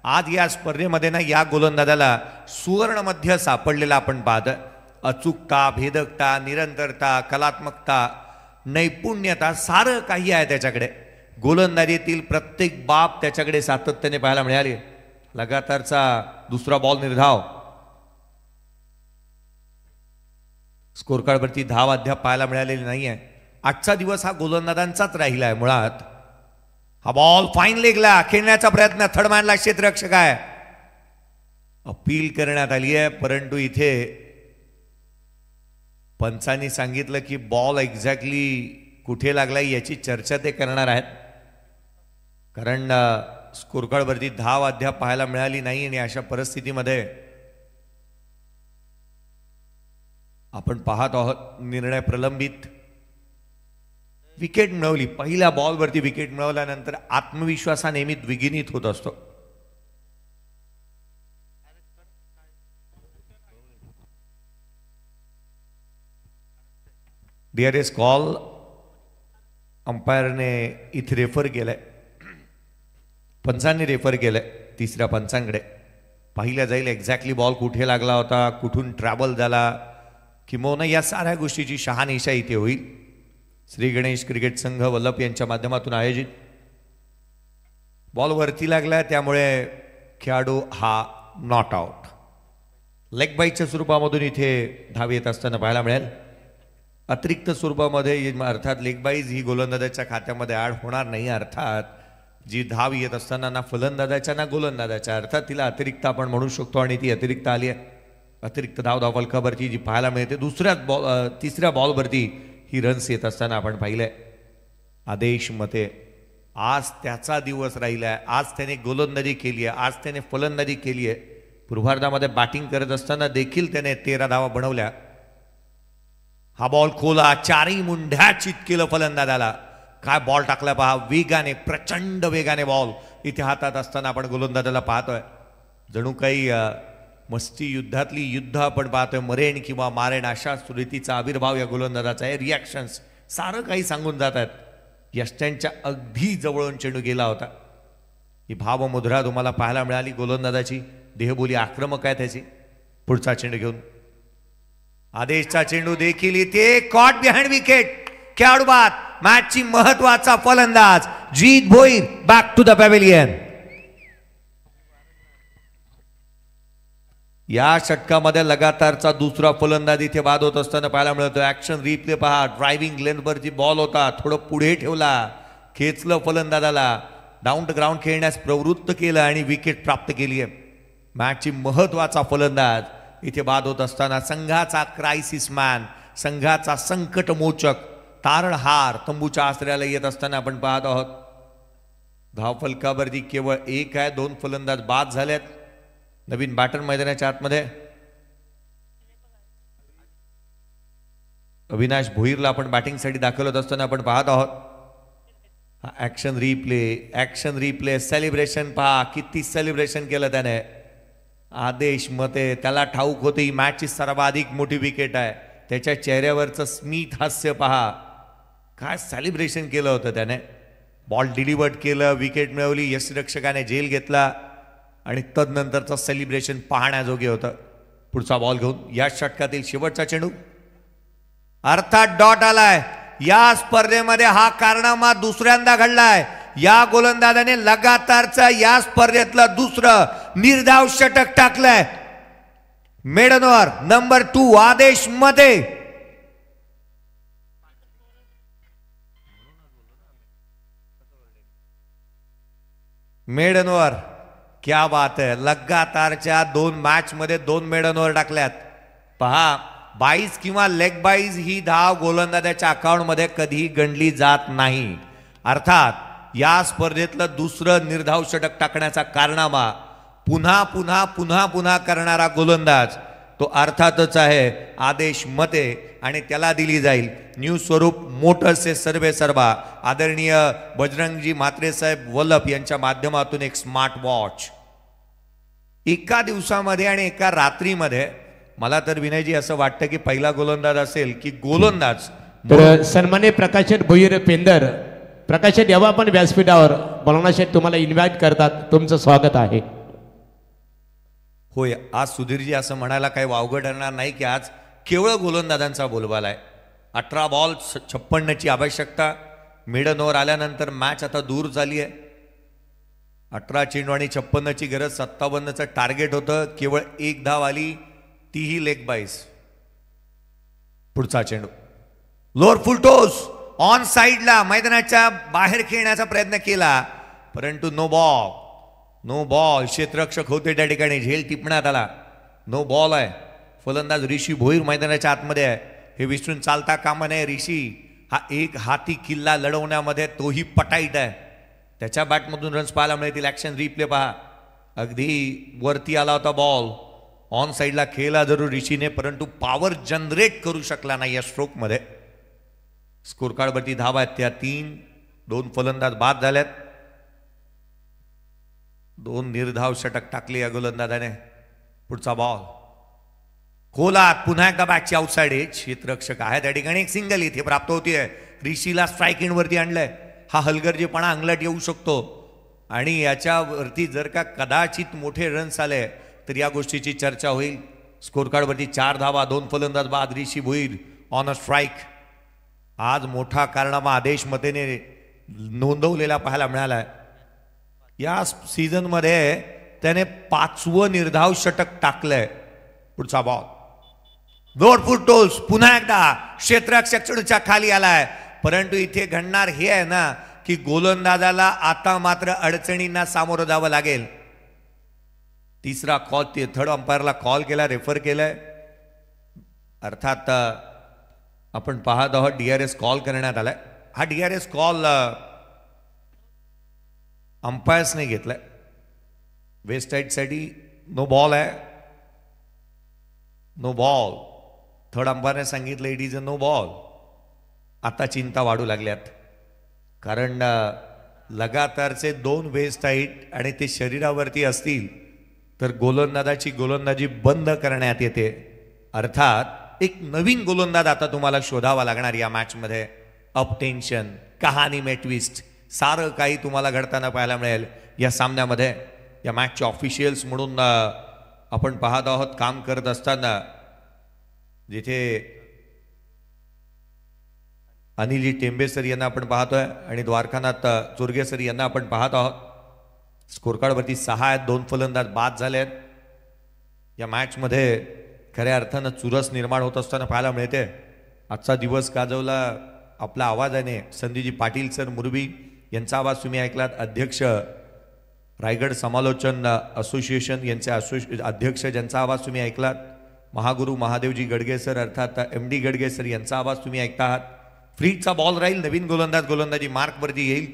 आज या स्पर्धेमध्ये ना या गोलंदाजाला सुवर्ण मध्य सापडलेला आपण पाहत. अचूकता, भेदकता, निरंतरता, कलात्मकता, नैपुण्यता सारं काही आहे त्याच्याकडे. गोलंदाजीतील प्रत्येक बाब त्याच्याकडे सातत्याने पाहायला मिळाली. लगातारचा दुसरा बॉल निर्धाव. स्कोर कार्डवरती धाव अद्याप पाहायला मिळालेली नाहीये. आजचा दिवस हा गोलंदाजांचाच राहिला आहे. मुळात हा बॉल फाईन लेगला खेळण्याचा प्रयत्न. थर्डमॅनला क्षेत्ररक्षक आहे. अपील करण्यात आली आहे, परंतु इथे पंचांनी सांगितलं की बॉल एक्झॅक्टली कुठे लागलाय याची चर्चा ते करणार आहेत, कारण स्कोर कार्डवरती धाव अद्याप पाहायला मिळाली नाही. आणि अशा परिस्थितीमध्ये आपण पाहत आहोत निर्णय प्रलंबित. विकेट मिळवली. पहिल्या बॉलवरती विकेट मिळवल्यानंतर आत्मविश्वास हा नेहमी द्विगुणित होत असतो. DRS कॉल अंपायरने इथे रेफर केलंय, पंचांनी रेफर केलंय तिसऱ्या पंचांकडे. पाहिल्या जाईल एक्झॅक्टली बॉल कुठे लागला होता, कुठून ट्रॅव्हल झाला, किंवा या साऱ्या गोष्टीची शहानिशा इथे होईल. श्री गणेश क्रिकेट संघ वल्लभ यांच्या माध्यमातून आयोजित. बॉल वरती लागला त्यामुळे खेळाडू हा नॉट आउट. लेग बाईच्या स्वरूपामधून इथे धाव येत असताना पाहायला मिळेल. अतिरिक्त स्वरूपामध्ये अर्थात लेग बाईज ही गोलंदाजाच्या खात्यामध्ये ॲड होणार नाही. अर्थात जी धाव येत असताना ना फलंदाजाच्या ना गोलंदाजाच्या, अर्थात तिला अतिरिक्त आपण म्हणू शकतो आणि ती अतिरिक्त आली आहे. अतिरिक्त धाव फलकावरती जी पाहायला मिळते तिसऱ्या बॉलवरती ही रन्स येत असताना आपण पाहिलंय. आदेश मते आज त्याचा दिवस राहिलाय. आज त्याने गोलंदाजी केली आहे, आज त्याने फलंदाजी केली आहे. पूर्वार्धामध्ये बॅटिंग करत असताना देखील त्याने 13 धावा बनवल्या. हा बॉल खोला, चारही मुंढ्या चित केलं फलंदाजाला. काय बॉल टाकला पहा, वेगाने, प्रचंड वेगाने बॉल इथे हातात असताना आपण गोलंदाजाला पाहतोय. जणू काही मस्ती युद्धातली युद्ध आपण पाहतोय. मरेन किंवा मारेन अशा रीतीचा आविर्भाव या गोलंदाजाचा आहे. रिॲक्शन्स सारं काही सांगून जात आहेत. यष्ट्यांच्या अगदी जवळून चेंडू गेला होता. ही भावमुद्रा तुम्हाला पाहायला मिळाली गोलंदाजाची. देहबोली आक्रमक आहे त्याची. पुढचा चेंडू घेऊन आदेशचा चेंडू देखील इथे कॉट बिहाइंड विकेट. खेळाडू बाद. मॅचची महत्वाचा फलंदाज Jeet Bhoir back to the pavilion. या षटकामध्ये लगातारचा दुसरा फलंदाज इथे बाद होत असताना पाहायला मिळतो. ऍक्शन रिप्ले पहा. ड्रायव्हिंग लेनवरची बॉल होता, थोडं पुढे ठेवला, खेचलं फलंदाजाला, डाऊन टू ग्राउंड खेळण्यास प्रवृत्त केलं आणि विकेट प्राप्त केली आहे. मॅचची महत्वाचा फलंदाज इथे बाद होत असताना संघाचा क्रायसिस मॅन, संघाचा संकटमोचक, तारणहार तंबूच्या आश्रयाला येत असताना आपण पाहत आहोत. धावफलकावरती केवळ एक आहे, 2 फलंदाज बाद झालेत. नवीन बॅटर मैदानाच्या आतमध्ये अविनाश भोईरला आपण बॅटिंगसाठी दाखवत असताना आपण पाहत आहोत. ऍक्शन रिप्ले सेलिब्रेशन पहा, किती सेलिब्रेशन केलं त्याने. आदेश मते त्याला ठाऊक होती मॅचची सर्वाधिक मोठी विकेट आहे. त्याच्या चेहऱ्यावरचं स्मित हास्य पहा, काय सेलिब्रेशन केलं होतं त्याने. बॉल डिलिव्हर्ड केलं, विकेट मिळवली, यष्टिरक्षकाने झेल घेतला आणि तदनंतरचं सेलिब्रेशन पाहण्याजोगे होतं. पुढचा बॉल घेऊन या षटकातील शेवटचा चेंडू, अर्थात डॉट आलाय. या स्पर्धेमध्ये हा कारनामा दुसऱ्यांदा घडलाय. या गोलंदाजाने लगातारचा या स्पर्धेतलं दुसरं निर्धाव षटक टाकलंय. मेडन ओव्हर नंबर 2 आदेश मध्ये. मेडन ओव्हर, क्या बात है. लगातारच्या 2 मॅच मध्ये 2 मेडन ओव्हर टाकल्यात. पहा, 22 किंवा लेग बाईज ही धाव गोलंदाजाच्या अकाउंट मध्ये कधीही गणली जात नाही. अर्थात या स्पर्धेतलं दुसरं निर्धाव षटक टाकण्याचा कारनामा पुन्हा पुन्हा पुन्हा पुन्हा करणारा गोलंदाज तो अर्थातच आहे आदेश मते. आणि त्याला दिली जाईल न्यू स्वरूप मोटर्सचे सर्वे सर्वा आदरणीय बजरंगजी म्हात्रे साहेब वल्लभ यांच्या माध्यमातून एक स्मार्ट वॉच. एका दिवसामध्ये आणि एका रात्रीमध्ये मला तर विनयजी असं वाटतं की पहिला गोलंदाज असेल की गोलंदाज. तर सन्मान्य प्रकाशन भोईर पेंदर, प्रकाशन यावं आपण व्यासपीठावर. बोलवण्यासाठी तुम्हाला इन्व्हाइट करतात, तुमचं स्वागत आहे. होय, आज सुधीरजी असं म्हणायला काही वावगं ठरणार नाही की आज केवळ गोलंदाजांचा बोलबाला आहे. 18 बॉल 56ची आवश्यकता. मिडन ओव्हर आल्यानंतर मॅच आता दूर झाली आहे. 18 चेंडू आणि 56ची गरज. 57चं टार्गेट होतं, केवळ 1 धाव आली, तीही लेग बाईस. पुढचा चेंडू लोअर फुल टोस ऑन साइडला मैदानाच्या बाहेर खेळण्याचा प्रयत्न केला, परंतु नो बॉल. क्षेत्ररक्षक होते त्या ठिकाणी, झेल टिपण्यात आला. नो बॉल आहे. फलंदाज ऋषी भोईर मैदानाच्या आतमध्ये आहे. हे विसरून चालता कामा नये. ऋषी हा एक हाती किल्ला लढवण्यामध्ये तोही पटाईट आहे. त्याच्या बॅटमधून रन्स पाहायला मिळतील. ऍक्शन रिप्ले पहा. अगदी वरती आला होता बॉल, ऑन साइडला खेळला जरूर ऋषीने, परंतु पॉवर जनरेट करू शकला नाही या स्ट्रोकमध्ये. स्कोर कार्डवरती धावा आहेत त्या 3. 2 फलंदाज बाद झाल्यात. 2 निर्धाव षटक टाकले या गोलंदाजाने. पुढचा बॉल खोलात, पुन्हा एकदा बॅटची आउटसाइड एज. क्षेत्ररक्षक आहे त्या ठिकाणी. एक सिंगल इथे प्राप्त होतीये. ऋषीला स्ट्राईक वरती आणलंय. हा हलगर्जीपणा अंगलट येऊ शकतो आणि याच्यावरती जर का कदाचित मोठे रन्स आले तर या गोष्टीची चर्चा होईल. स्कोर कार्डवरती 4 धावा, 2 फलंदाज बाद. ऋषी भोईर ऑन अ स्ट्राईक. आज मोठा कारनामा आदेश मतेने नोंदवलेला पाहायला मिळालाय. या सीझनमध्ये त्याने 5वं निर्धाव षटक टाकलंय. पुढचा बॉल जोर फुटतोस. पुन्हा एकदा क्षेत्ररक्षक चेंडूच्या खाली आलाय. परंतु इथे घडणार हे आहे ना की गोलंदाजाला आता मात्र अडचणींना सामोरं जावं लागेल. तिसरा कॉल, थर्ड अंपायरला कॉल केला, रेफर केलाय. अर्थात आपण पाहत आहोत DRS कॉल करण्यात आलाय. हा DRS कॉल अंपायर्सने घेतलाय. वेस्ट साईडसाठी नो बॉल आहे. No ball. थर्ड अंपायरने सांगितलं it is a no ball. आता चिंता वाढू लागल्यात कारण लगातारचे 2 वेस्ट हाईट आणि ते शरीरावरती असतील तर गोलंदाजाची गोलंदाजी बंद करण्यात येते. अर्थात एक नवीन गोलंदाज आता तुम्हाला शोधावा लागणार या मॅचमध्ये. अप टेन्शन, कहाणी में ट्विस्ट, सारं काही तुम्हाला घडताना पाहायला मिळेल या सामन्यामध्ये. या मॅचचे ऑफिशियल्स म्हणून आपण पाहत आहोत काम करत असताना जिथे अनिलजी टेंबे सर यांना आपण पाहतोय आणि द्वारकानाथ चोरगे सर यांना आपण पाहत आहोत. स्कोर कार्डवरती 6 आहेत, 2 फलंदाज बाद झाले आहेत. या मॅचमध्ये खऱ्या अर्थानं चुरस निर्माण होत असताना पाहायला मिळते. आजचा दिवस गाजवला आपल्या आवाजाने संदीपजी पाटील सर मुरबी यांचा आवाज तुम्ही ऐकलात. अध्यक्ष रायगड समालोचन असोसिएशन यांचे अध्यक्ष ज्यांचा आवाज तुम्ही ऐकलात. महागुरु महादेवजी गडगे सर अर्थात MD गडगे सर यांचा आवाज तुम्ही ऐकता आहात. फ्रीचा बॉल राहील. नवीन गोलंदाज गोलंदाजी मार्कवरती येईल.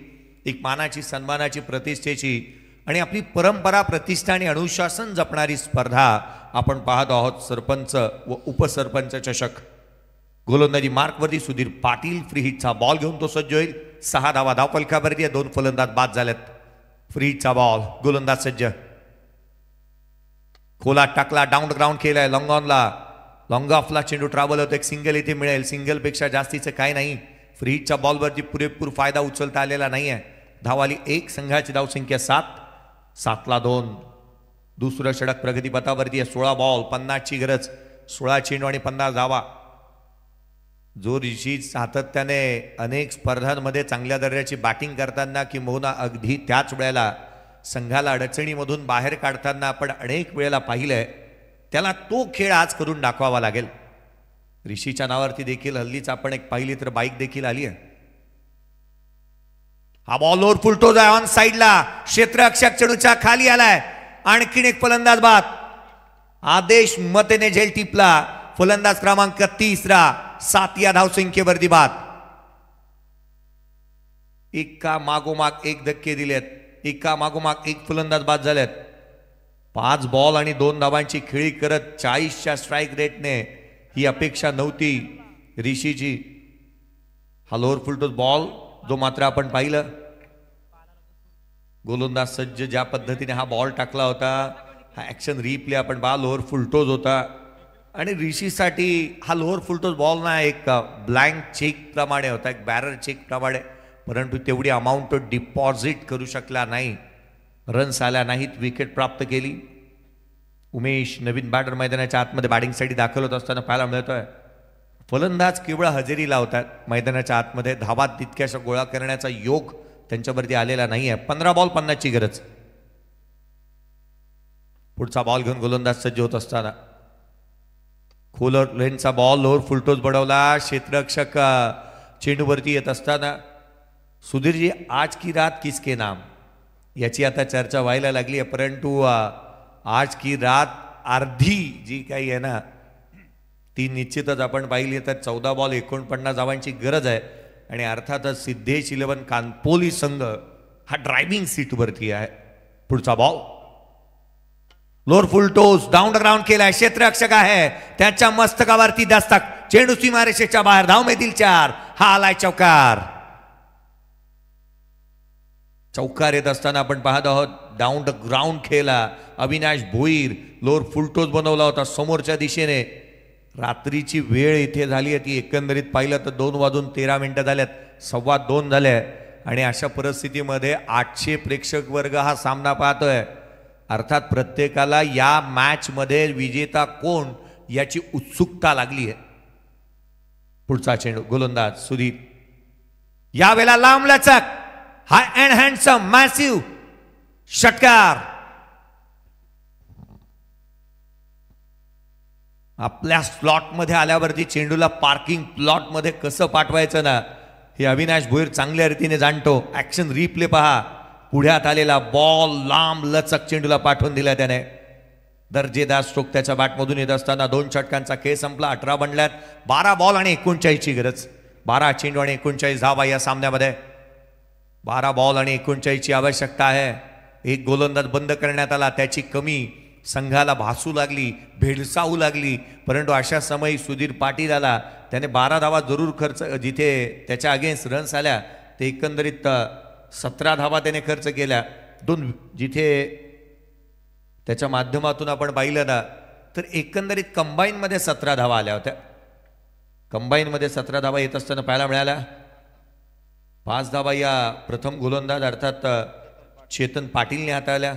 एक मानाची, सन्मानाची, प्रतिष्ठेची आणि आपली परंपरा, प्रतिष्ठा आणि अनुशासन जपणारी स्पर्धा आपण पाहत आहोत. सरपंच व उपसरपंच चषक. गोलंदाजी मार्कवरती सुधीर पाटील. फ्री हिटचा बॉल घेऊन तो सज्ज होईल. 6 धावा धावफलकावरती. 2 फलंदाज बाद झालेत. फ्रीचा बॉल. गोलंदाज सज्ज. खोला टाकला, डाऊन ग्राउंड केलाय. लॉंग ऑनला, लॉंग ऑफला चेंडू ट्रॅव्हल होतो. एक सिंगल इथे मिळेल. सिंगलपेक्षा जास्तीचं काय नाही. फ्री हिटच्या बॉलवरती पुरेपूर फायदा उचलता आलेला नाहीये. धावाली 1. संघाची धावसंख्या 7. 7ला 2. दुसरं षटक प्रगतीपथावरती आहे. 16 बॉल, 50ची गरज. 16 चेंडू आणि 50 धावा. जो ऋषी सातत्याने अनेक स्पर्धांमध्ये चांगल्या दर्जाची बॅटिंग करताना किंबहुना अगदी त्याच वेळेला संघाला अडचणीमधून बाहेर काढताना आपण अनेक वेळेला पाहिलंय. त्याला तो खेळ आज करून दाखवावा लागेल. ऋषीच्या नावावरती देखील हल्लीच आपण एक पाहिली तर बाईक देखील आली आहे. हा बॉल ओव्हर फुलटोज आहे ऑन साईडला. क्षेत्ररक्षक चेंडूच्या खाली आलाय. आणखीन एक फलंदाज बाद. आदेश मतेने झेल टिपला. फलंदाज क्रमांक 30 7 या धावसंख्येवरती बाद. एका मागोमाग एक धक्के दिलेत. एका मागोमाग एक फलंदाज बाद झालेत. 5 बॉल आणि 2 धावांची खेळी करत 40च्या स्ट्राईक रेटने ही अपेक्षा नव्हती ऋषीची. हा लोअर फुलटोज बॉल जो मात्र आपण पाहिलं. गोलंदाज सज्ज ज्या पद्धतीने हा बॉल टाकला होता. हा ऍक्शन रिप्ले आपण पहा. लोअर फुलटोज होता आणि ऋषीसाठी हा लोअर फुलटोज बॉल ना एक ब्लँक चेक प्रमाणे होता, एक बॅरर चेक प्रमाणे. परंतु तेवढी अमाऊंट डिपॉझिट करू शकला नाही. रन्स आल्या नाहीत. विकेट प्राप्त केली. उमेश नवीन बॅटर मैदानाच्या आतमध्ये बॅटिंगसाठी दाखल होत असताना पाहायला मिळतोय. फलंदाज केवळ हजेरी लावतात मैदानाच्या आतमध्ये. धावा तितक्याशा गोळा करण्याचा योग त्यांच्यावरती आलेला नाही आहे. 15 बॉल 50ची गरज. पुढचा बॉल घेऊन गोलंदाज सज्ज होत असताना खोलर लेनचा बॉल लोअर फुलटोज बडवला. क्षेत्ररक्षक चेंडूवरती येत असताना सुधीरजी आज की रात किसके नाम याची आता चर्चा व्हायला लागली आहे. परंतु आज की रात अर्धी जी काही आहे ना ती निश्चितच आपण पाहिली तर 14 बॉल 49 धावांची गरज आहे. आणि अर्थातच सिद्धेश 11 कानपोली संघ हा ड्रायव्हिंग सीटवरती आहे. पुढचा बॉल लोअर फुलटोज डाऊन ग्राउंड केलाय. क्षेत्ररक्षक आहे त्याच्या मस्तकावरती दस्तक. चेंडू सीमारेषेच्या बाहेर. धाव मिळतील 4. हा आलाय चौकार. चौकार येत असताना आपण पाहत आहोत डाऊन द ग्राउंड खेळला. अविनाश भोईर लोअर फुलटोज बनवला होता समोरच्या दिशेने. रात्रीची वेळ इथे झाली आहे ती एकंदरीत पाहिलं तर 2:13 झाल्यात, 2:15 झाले आणि अशा परिस्थितीमध्ये 800 प्रेक्षक वर्ग हा सामना पाहतोय. अर्थात प्रत्येकाला या मॅचमध्ये विजेता कोण याची उत्सुकता लागली आहे. पुढचा चेंडू गोलंदाज सुधीर, यावेळेला लांब लचक, हाय अँड हँडसम मॅसिव्ह षटकार. आपल्या स्लॉटमध्ये आल्यावरती चेंडूला पार्किंग प्लॉटमध्ये कसं पाठवायचं ना हे अविनाश भोईर चांगल्या रीतीने जाणतो. ऍक्शन रिप्ले पहा, पुढ्यात आलेला बॉल लांब लचक चेंडूला पाठवून दिला त्याने. दर्जेदार स्ट्रोक त्याच्या बॅटमधून येत असताना 2 षटकांचा खेळ संपला. 18 बनल्यात, 12 बॉल आणि 39 ची गरज. 12 चेंडू आणि 39 धावा या सामन्यामध्ये. 12 बॉल आणि 39 ची आवश्यकता आहे. एक गोलंदाज बंद करण्यात आला, त्याची कमी संघाला भासू लागली, भेडसावू लागली. परंतु अशा समयी सुधीर पाटील आला, त्याने 12 धावा जरूर खर्च, जिथे त्याच्या अगेन्स्ट रन्स आल्या ते एकंदरीत 17 धावा त्याने खर्च केल्या. 2 जिथे त्याच्या माध्यमातून आपण पाहिलं ना तर एकंदरीत कंबाईनमध्ये 17 धावा आल्या होत्या. कंबाईनमध्ये 17 धावा येत असताना पाहायला मिळाल्या. 5 धावा या प्रथम गोलंदाज अर्थात चेतन पाटीलने हाताळल्या.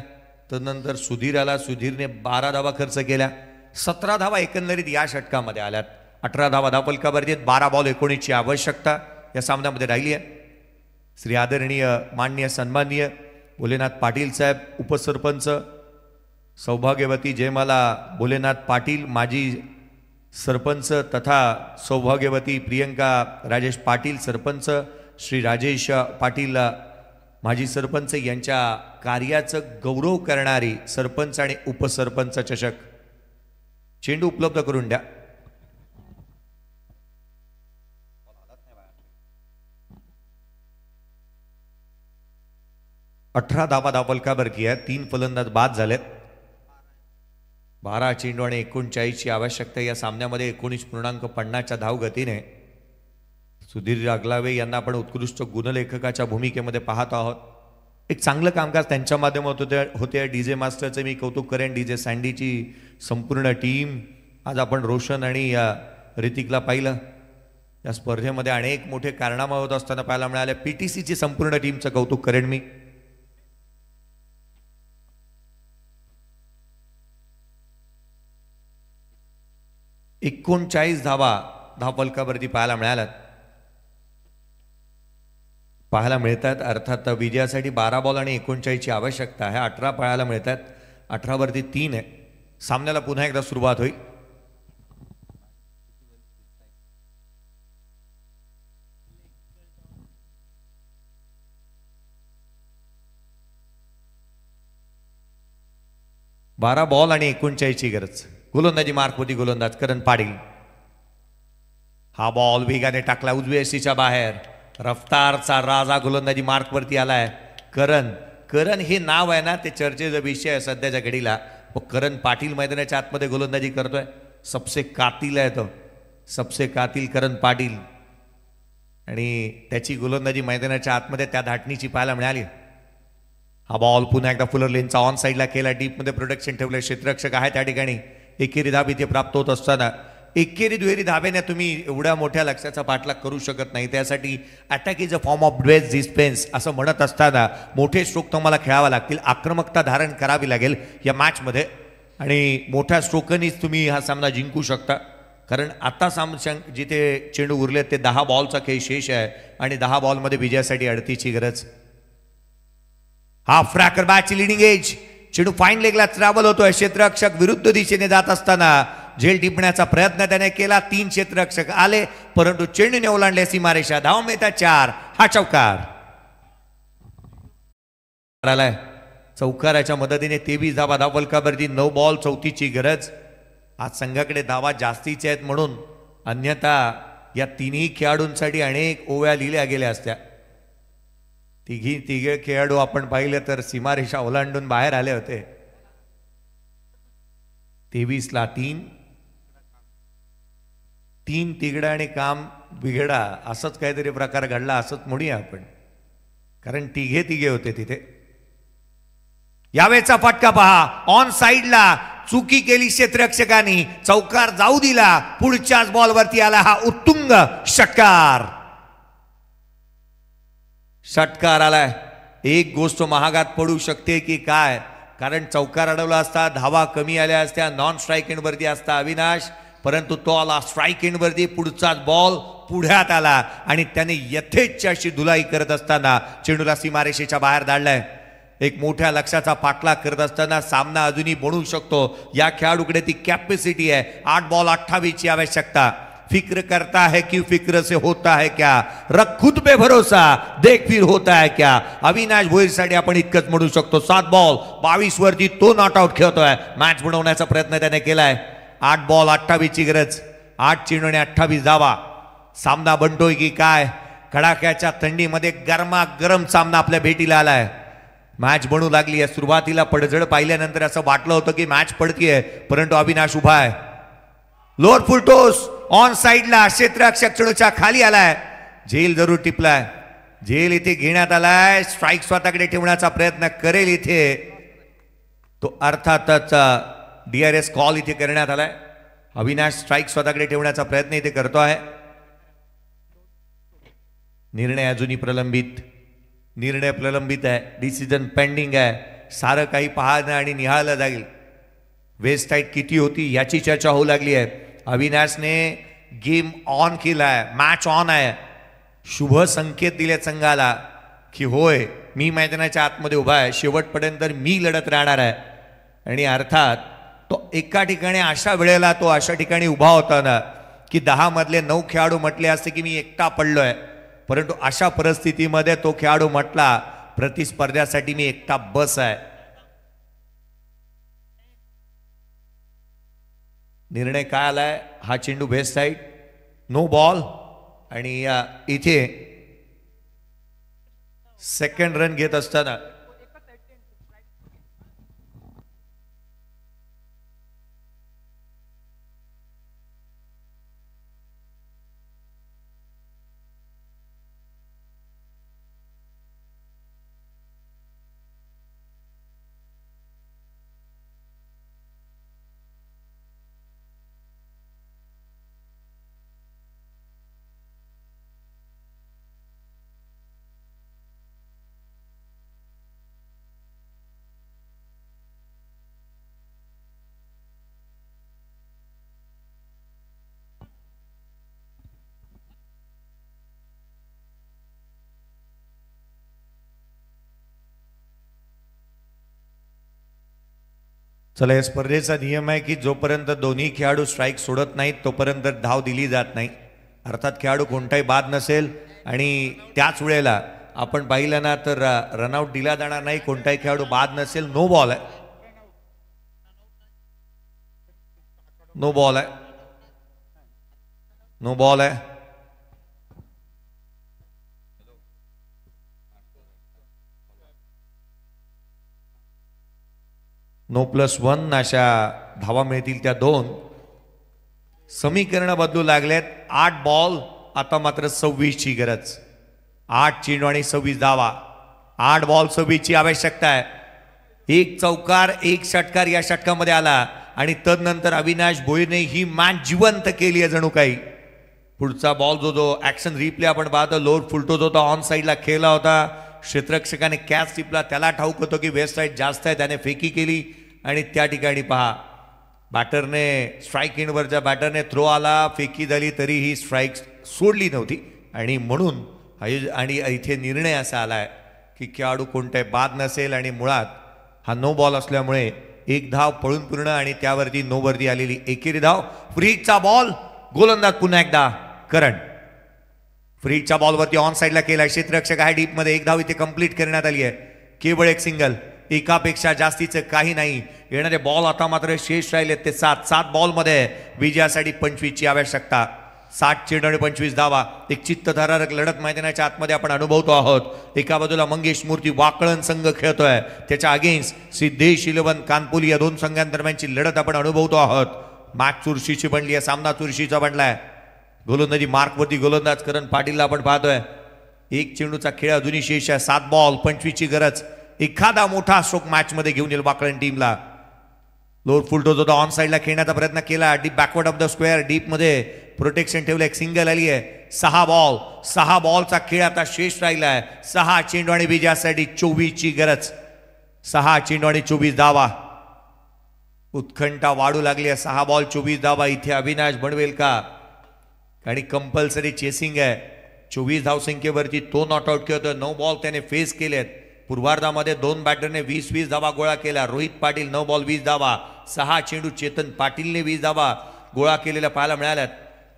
तदनंतर सुधीर आला, सुधीरने 12 धावा खर्च केल्या. 17 धावा एकंदरीत या षटकामध्ये आल्यात. 18 धावा धावफलकावरती, 12 बॉल 19 ची आवश्यकता या सामन्यामध्ये राहिली आहे. श्री आदरणीय माननीय सन्माननीय भोलेनाथ पाटील साहेब उपसरपंच, सौभाग्यवती जयमाला भोलेनाथ पाटील माजी सरपंच तथा सौभाग्यवती प्रियंका राजेश पाटील सरपंच, श्री राजेश पाटील माजी सरपंच यांच्या कार्याचं गौरव करणारी सरपंच आणि उपसरपंच चषक. चेंडू उपलब्ध करून द्या. अठरा धावा धावफलकावरती आहे. 3 फलंदाज बाद झालेत. 12 चेंडू आणि 39 ची आवश्यकता या सामन्यामध्ये. 19.50 धाव गतीने सुधीर अगलावे यांना आपण उत्कृष्ट गुणलेखकाच्या भूमिकेमध्ये पाहत आहोत. एक चांगलं कामकाज त्यांच्या माध्यमातून होते. डीजे मास्टरचे मी कौतुक करेन, डीजे सँडीची संपूर्ण टीम. आज आपण रोशन आणि ऋतिकला पाहिलं या स्पर्धेमध्ये अनेक मोठे कारनामे होत असताना पाहायला मिळाले. पीटीसीची संपूर्ण टीमचं कौतुक करेन मी. एकोणचाळीस धावा धावफलकावरती पाहायला मिळतात. अर्थात विजयासाठी 12 बॉल आणि 39 ची आवश्यकता आहे. 18 पाहायला मिळतात. 18 वरती 3 आहे. सामन्याला पुन्हा एकदा सुरुवात होईल. बारा बॉल आणि 39 ची गरज. गोलंदाजी मार्कवरती गोलंदाज करण पाटील. हा बॉल वेगाने टाकला उजव्या सीच्या बाहेर. रफ्तारचा राजा गोलंदाजी मार्कवरती आलाय. करण हे नाव आहे ना ते चर्चेचा विषय आहे सध्याच्या घडीला. करण पाटील मैदानाच्या आतमध्ये गोलंदाजी करतोय. सबसे कातिल आहे तो, सबसे कातिल करण पाटील. आणि त्याची गोलंदाजी मैदानाच्या आतमध्ये त्या धाटणीची पाहायला मिळाली. हा बॉल पुन्हा एकदा फुलर लेनचा ऑन साईडला केला. डीपमध्ये प्रोटेक्शन ठेवलं. क्षेत्ररक्षक आहे त्या ठिकाणी. एकेरी धाब इथे प्राप्त होत असताना एकेरी दुहेरी धाब्याने तुम्ही एवढ्या मोठ्या लक्ष्याचा पाठलाग करू शकत नाही. त्यासाठी attack is a form of defence असं म्हणत असताना मोठे स्ट्रोक तुम्हाला खेळावा लागतील. आक्रमकता धारण करावी लागेल या मॅचमध्ये आणि मोठ्या स्ट्रोकनीच तुम्ही हा सामना जिंकू शकता. कारण आता जिथे चेंडू उरले ते 10 बॉलचा खेळ शेष आहे आणि 10 बॉलमध्ये विजयासाठी 38ची गरज. हा फ्रॅकर बॅटची लिडिंग एज. चेंडू फाईन लेगला ट्रॅव्हल होतोय. क्षेत्ररक्षक विरुद्ध दिशेने जात असताना झेल टिपण्याचा प्रयत्न त्याने केला. 3 क्षेत्ररक्षक आले परंतु चेंडूने ओलांडले सीमारेषा. धाव मिळतात 4. हा चौकार आलाय. चौकाराच्या मदतीने 23 धावा धावफलकावरती. 9 बॉल 34 ची गरज. आज संघाकडे धावा जास्तीचे आहेत म्हणून अन्यथा या तिन्ही खेळाडूंसाठी अनेक ओव्या लिहिल्या गेल्या असत्या. तिघे खेळाडू आपण पाहिले तर सीमारेषा ओलांडून बाहेर आले होते. 23ला 3 तिगडा आणि काम बिघडा असंच काहीतरी प्रकार घडला असंच म्हणूया आपण. कारण तिघे होते तिथे. यावेळेचा फटका पहा. ऑन साईडला चुकी केली क्षेत्ररक्षकांनी, चौकार जाऊ दिला, पुढच्याच बॉलवरती आला हा उत्तुंग षटकार. षटकार आलाय. एक गोष्ट महागात पडू शकते की काय, कारण चौकार अडवला असता, धावा कमी आल्या असत्या, नॉन स्ट्राईक एंड वरती असता अविनाश, परंतु तो आला स्ट्राईक एंड वरती. पुढचाच बॉल पुढ्यात आला आणि त्याने यथेच्छ अशी धुलाई करत असताना चेंडूला सीमारेषेच्या बाहेर धाडलाय. एक मोठ्या लक्ष्याचा पाठलाग करत असताना सामना अजूनही बनवू शकतो. या खेळाडूकडे ती कॅपॅसिटी आहे. 8 बॉल 28 ची आवश्यकता. फिक्र करता है कि फिक्र से होता है क्या, रख खुद पे भरोसा, देख फिर होता है क्या. अविनाश भोईरसाठी आपण इतकंच म्हणू शकतो. 7 बॉल 22 वरती तो नॉट आउट खेळतोय. मॅच बनवण्याचा प्रयत्न त्याने केलाय. 8 बॉल 28 ची गरज. 8 चेंडू आणि 28 धावा. सामना बनतोय की काय. कडाक्याच्या थंडीमध्ये गरमागरम सामना आपल्या भेटीला आलाय. मॅच बनू लागली आहे. सुरुवातीला पडझड पाहिल्यानंतर असं वाटलं होतं की मॅच पडतीये, परंतु अविनाश उभा आहे. लोअर फुल टोस ऑन साइडला, क्षेत्ररक्षक चेंडूच्या खाली आलाय. झेल जरूर टिपलाय. झेल इथे घेण्यात आलाय. स्ट्राईक स्वतःकडे ठेवण्याचा प्रयत्न करेल इथे तो. अर्थातच DRS कॉल इथे करण्यात आलाय. अविनाश स्ट्राईक स्वतःकडे ठेवण्याचा प्रयत्न इथे करतो आहे. निर्णय अजूनही प्रलंबित. निर्णय प्रलंबित आहे. डिसिजन पेंडिंग आहे. सारं काही पाहणं आणि निहाळलं जाईल. वेस्ट साईड किती होती याची चर्चा होऊ लागली आहे. अविनाशने गेम ऑन केलाय. मॅच ऑन आहे. शुभ संकेत दिले संघाला की होय मी मैदानाच्या आतमध्ये उभा आहे, शेवटपर्यंत मी लढत राहणार आहे. आणि अर्थात तो एका ठिकाणी अशा वेळेला तो अशा ठिकाणी उभा होता ना की 10 मधले 9 खेळाडू म्हटले असते की मी एकटा पडलोय, परंतु अशा परिस्थितीमध्ये तो खेळाडू म्हटला प्रतिस्पर्ध्यासाठी मी एकटा बस आहे. निर्णय काय आलाय. हा चेंडू वेस्ट साईड, नो बॉल. आणि इथे सेकंड रन घेत असताना चला, या स्पर्धेचा नियम आहे की जोपर्यंत दोन्ही खेळाडू स्ट्राईक सोडत नाहीत तोपर्यंत धाव दिली जात नाही. अर्थात खेळाडू कोणताही बाद नसेल आणि त्याच वेळेला आपण पाहिलं ना तर रनआउट दिला जाणार नाही. कोणताही खेळाडू बाद नसेल. नो बॉल आहे. नो बॉल आहे. नो बॉल आहे. +1 अशा धावा मिळतील त्या 2. समीकरण बदलू लागलेत. 8 बॉल आता मात्र 26 ची गरज. 8 चेंडू आणि 26 धावा. 8 बॉल 26 ची आवश्यकता आहे. एक चौकार, एक षटकार या षटकामध्ये आला आणि तदनंतर अविनाश भोईरने ही मॅच जिवंत केली आहे जणू काही. पुढचा बॉल जो ऍक्शन रिप्ले आपण पाहतो, लोअर फुलटो जो ऑन साईडला खेळला होता, क्षेत्ररक्षकाने कॅच टिपला. त्याला ठाऊक होतं की वेस्ट साईड जास्त आहे, त्याने फेकी केली आणि त्या ठिकाणी पहा बॅटरने स्ट्राईक एंडवरच्या बॅटरने थ्रो आला, फेकी झाली तरी ही स्ट्राईक सोडली नव्हती. आणि म्हणून आणि इथे निर्णय असा आलाय की खेळाडू कोणताही बाद नसेल आणि मुळात हा नो बॉल असल्यामुळे 1 धाव पळून पूर्ण आणि त्यावरती नो वरती आलेली एकेरी धाव. फ्रीचा बॉल, गोलंदाज पुन्हा एकदा करण. फ्रीच्या बॉलवरती ऑन साईडला केला. क्षेत्ररक्षक आहे डीप मध्ये. 1 धाव इथे कंप्लीट करण्यात आली आहे. केवळ एक सिंगल. एकापेक्षा जास्तीचं काही नाही. येणारे बॉल आता मात्र शेष राहिले ते 7 बॉलमध्ये विजयासाठी 25 ची आवश्यकता. 60 चेंडू आणि 25 धावा. एक चित्तथरारक लढत मैदानाच्या आतमध्ये आपण अनुभवतो आहोत. एका बाजूला मंगेश मूर्ती वाकळण संघ खेळतोय, त्याच्या अगेन्स्ट सिद्धेश 11 कानपुली या 2 संघांदरम्यानची लढत आपण अनुभवतो आहोत. मॅच चुरशीची बनली आहे. सामना चुरशीचा बनलाय. गोलंदाजी मार्कवरती गोलंदाज करण पाटीलला आपण पाहतोय. 1 चेंडूचा खेळ अजूनही शेष आहे. 7 बॉल 25 ची गरज. एखादा मोठा स्ट्रोक मॅच मध्ये घेऊन येईल वाकळण टीमला. लोअर फुल टोज होता, ऑन साईडला खेळण्याचा प्रयत्न केला, deep backward of the square, deep मध्ये प्रोटेक्शन ठेवलं, एक सिंगल आली आहे. 6 बॉलचा खेळ आता शेष राहिला आहे. 6 चेंडू आणि विजयासाठी 24 ची गरज. 6 चेंडू आणि 24 धावा. उत्कंठा वाढू लागली आहे. 6 बॉल 24 धावा. इथे अविनाश बनवेल का? आणि कंपल्सरी चेसिंग आहे. 24 धावसंख्येवरती तो नॉट आउट खेळतोय. 9 बॉल त्याने फेस केलेत. पूर्वार्धामध्ये 2 बॅटरने 20-20 धावा गोळा केला. रोहित पाटील 9 बॉल 20 धावा. 6 चेंडू चेतन पाटीलने 20 धावा गोळा केलेल्या पाहायला मिळाल्यात.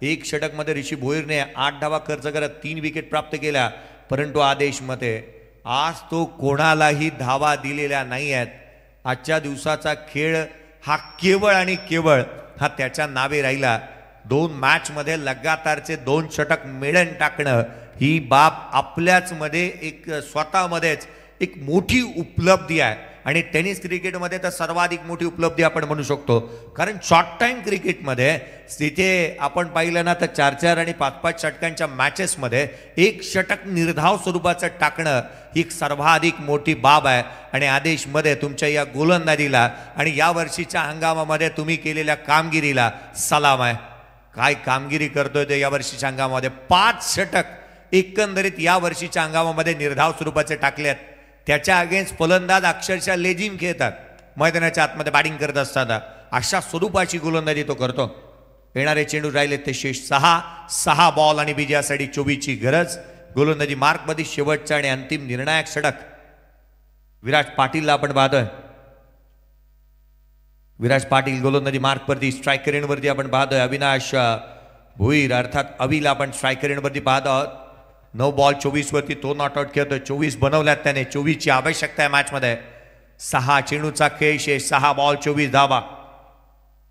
1 षटकमध्ये ऋषी भोईरने 8 धावा खर्च करत 3 विकेट प्राप्त केल्या. परंतु आदेशमध्ये आज तो कोणालाही धावा दिलेल्या नाही आहेत. आजच्या दिवसाचा खेळ हा केवळ आणि केवळ हा त्याच्या नावे राहिला. 2 मॅचमध्ये लगातारचे 2 षटक मिळून टाकणं ही बाब आपल्याच मध्ये एक स्वतःमध्येच एक मोठी उपलब्धी आहे. आणि टेनिस क्रिकेटमध्ये तर सर्वाधिक मोठी उपलब्धी आपण म्हणू शकतो. कारण शॉर्ट टाइम क्रिकेटमध्ये तिथे आपण पाहिलं ना तर 4-4 आणि 5-5 षटकांच्या मॅचेसमध्ये 1 षटक निर्धाव स्वरूपाचं टाकणं ही एक सर्वाधिक मोठी बाब आहे. आणि आदेशमध्ये तुमच्या या गोलंदाजीला आणि या वर्षीच्या हंगामामध्ये तुम्ही केलेल्या कामगिरीला सलाम आहे. काय कामगिरी करतोय ते या वर्षीच्या हंगामामध्ये. 5 षटक एकंदरीत या वर्षीच्या हंगामामध्ये निर्धाव स्वरूपाचे टाकलेत. त्याच्या अगेन्स्ट फलंदाज अक्षरशः लेझिम खेळतात मैदानाच्या आतमध्ये बॅटिंग करत असताना. अशा स्वरूपाची गोलंदाजी तो करतो. येणारे चेंडू राहिले ते शेष 6 बॉल आणि विजयासाठी 24 ची गरज. गोलंदाजी मार्कमध्ये शेवटचा आणि अंतिम निर्णायक षटक. विराट पाटीलला आपण पाहतोय. विराट पाटील गोलंदाजी मार्कवरती स्ट्रायकर एंडवरती आपण पाहतोय. अविनाश भोईर अर्थात अविला आपण स्ट्रायकर एंडवरती पाहत आहोत. 9 बॉल 24 वरती तो नॉट आउट खेळतोय. 24 बनवल्यात त्याने. 24 ची आवश्यकता आहे मॅचमध्ये. 6 चेंडूचा खेळ शेष. 6 बॉल 24 धावा.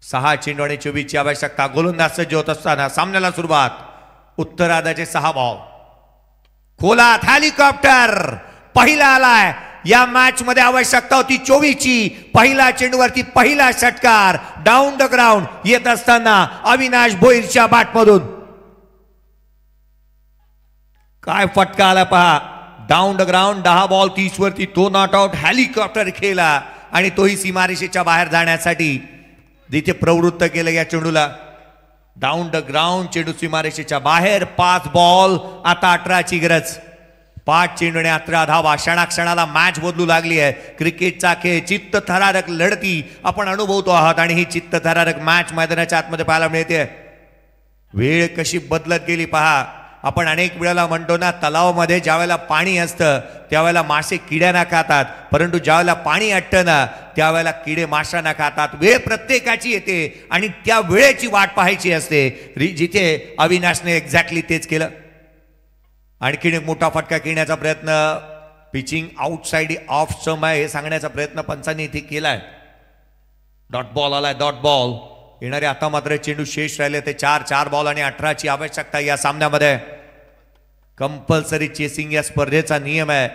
6 चेंडू आणि 24 ची आवश्यकता. गोलंदाज सज्ज होत असताना सामन्याला सुरुवात. उत्तरार्धाचे 6 बॉल. खोलात हेलिकॉप्टर पहिला आलाय. या मॅच मध्ये आवश्यकता होती 24 ची. पहिला चेंडूवरती पहिला षटकार डाऊन द ग्राउंड येत असताना अविनाश भोईरच्या बॅटमधून काय फटका आला पहा. Down the ground. 10 बॉल 30 वरती तो नॉट आउट. हेलिकॉप्टर खेळला आणि तोही सीमारेषेच्या बाहेर जाण्यासाठी जिथे प्रवृत्त केलं या चेंडूला. डाऊन द ग्राउंड चेंडू सीमारेषेच्या बाहेर. 5 बॉल आता 18 ची गरज. 5 चेंडू आणि 18 धावा. क्षणाक्षणाला मॅच बदलू लागली आहे. क्रिकेटचा खेळ चित्तथरारक लढती आपण अनुभवतो आहात आणि ही चित्तथरारक मॅच मैदानाच्या आतमध्ये पाहायला मिळते. वेळ कशी बदलत गेली पहा. आपण अनेक वेळेला म्हणतो ना तलावामध्ये ज्यावेळेला पाणी असतं त्यावेळेला मासे किड्यांना खातात. परंतु ज्यावेळेला पाणी आटतं ना त्यावेळेला किडे माशांना खातात. वेळ प्रत्येकाची येते आणि त्या वेळेची वाट पाहायची असते. जिथे अविनाशने एक्झॅक्टली तेच केलं. आणखीन एक मोठा फटका खेळण्याचा प्रयत्न. पिचिंग आउटसाइड ऑफ स्टंप आहे हे सांगण्याचा प्रयत्न पंचांनी इथे केलाय. डॉट बॉल आलाय. Dot ball. येणारे आता मात्र चेंडू शेष राहिले ते 4 बॉल आणि 18 ची आवश्यकता या सामन्यामध्ये. कंपल्सरी चेसिंग या स्पर्धेचा नियम आहे.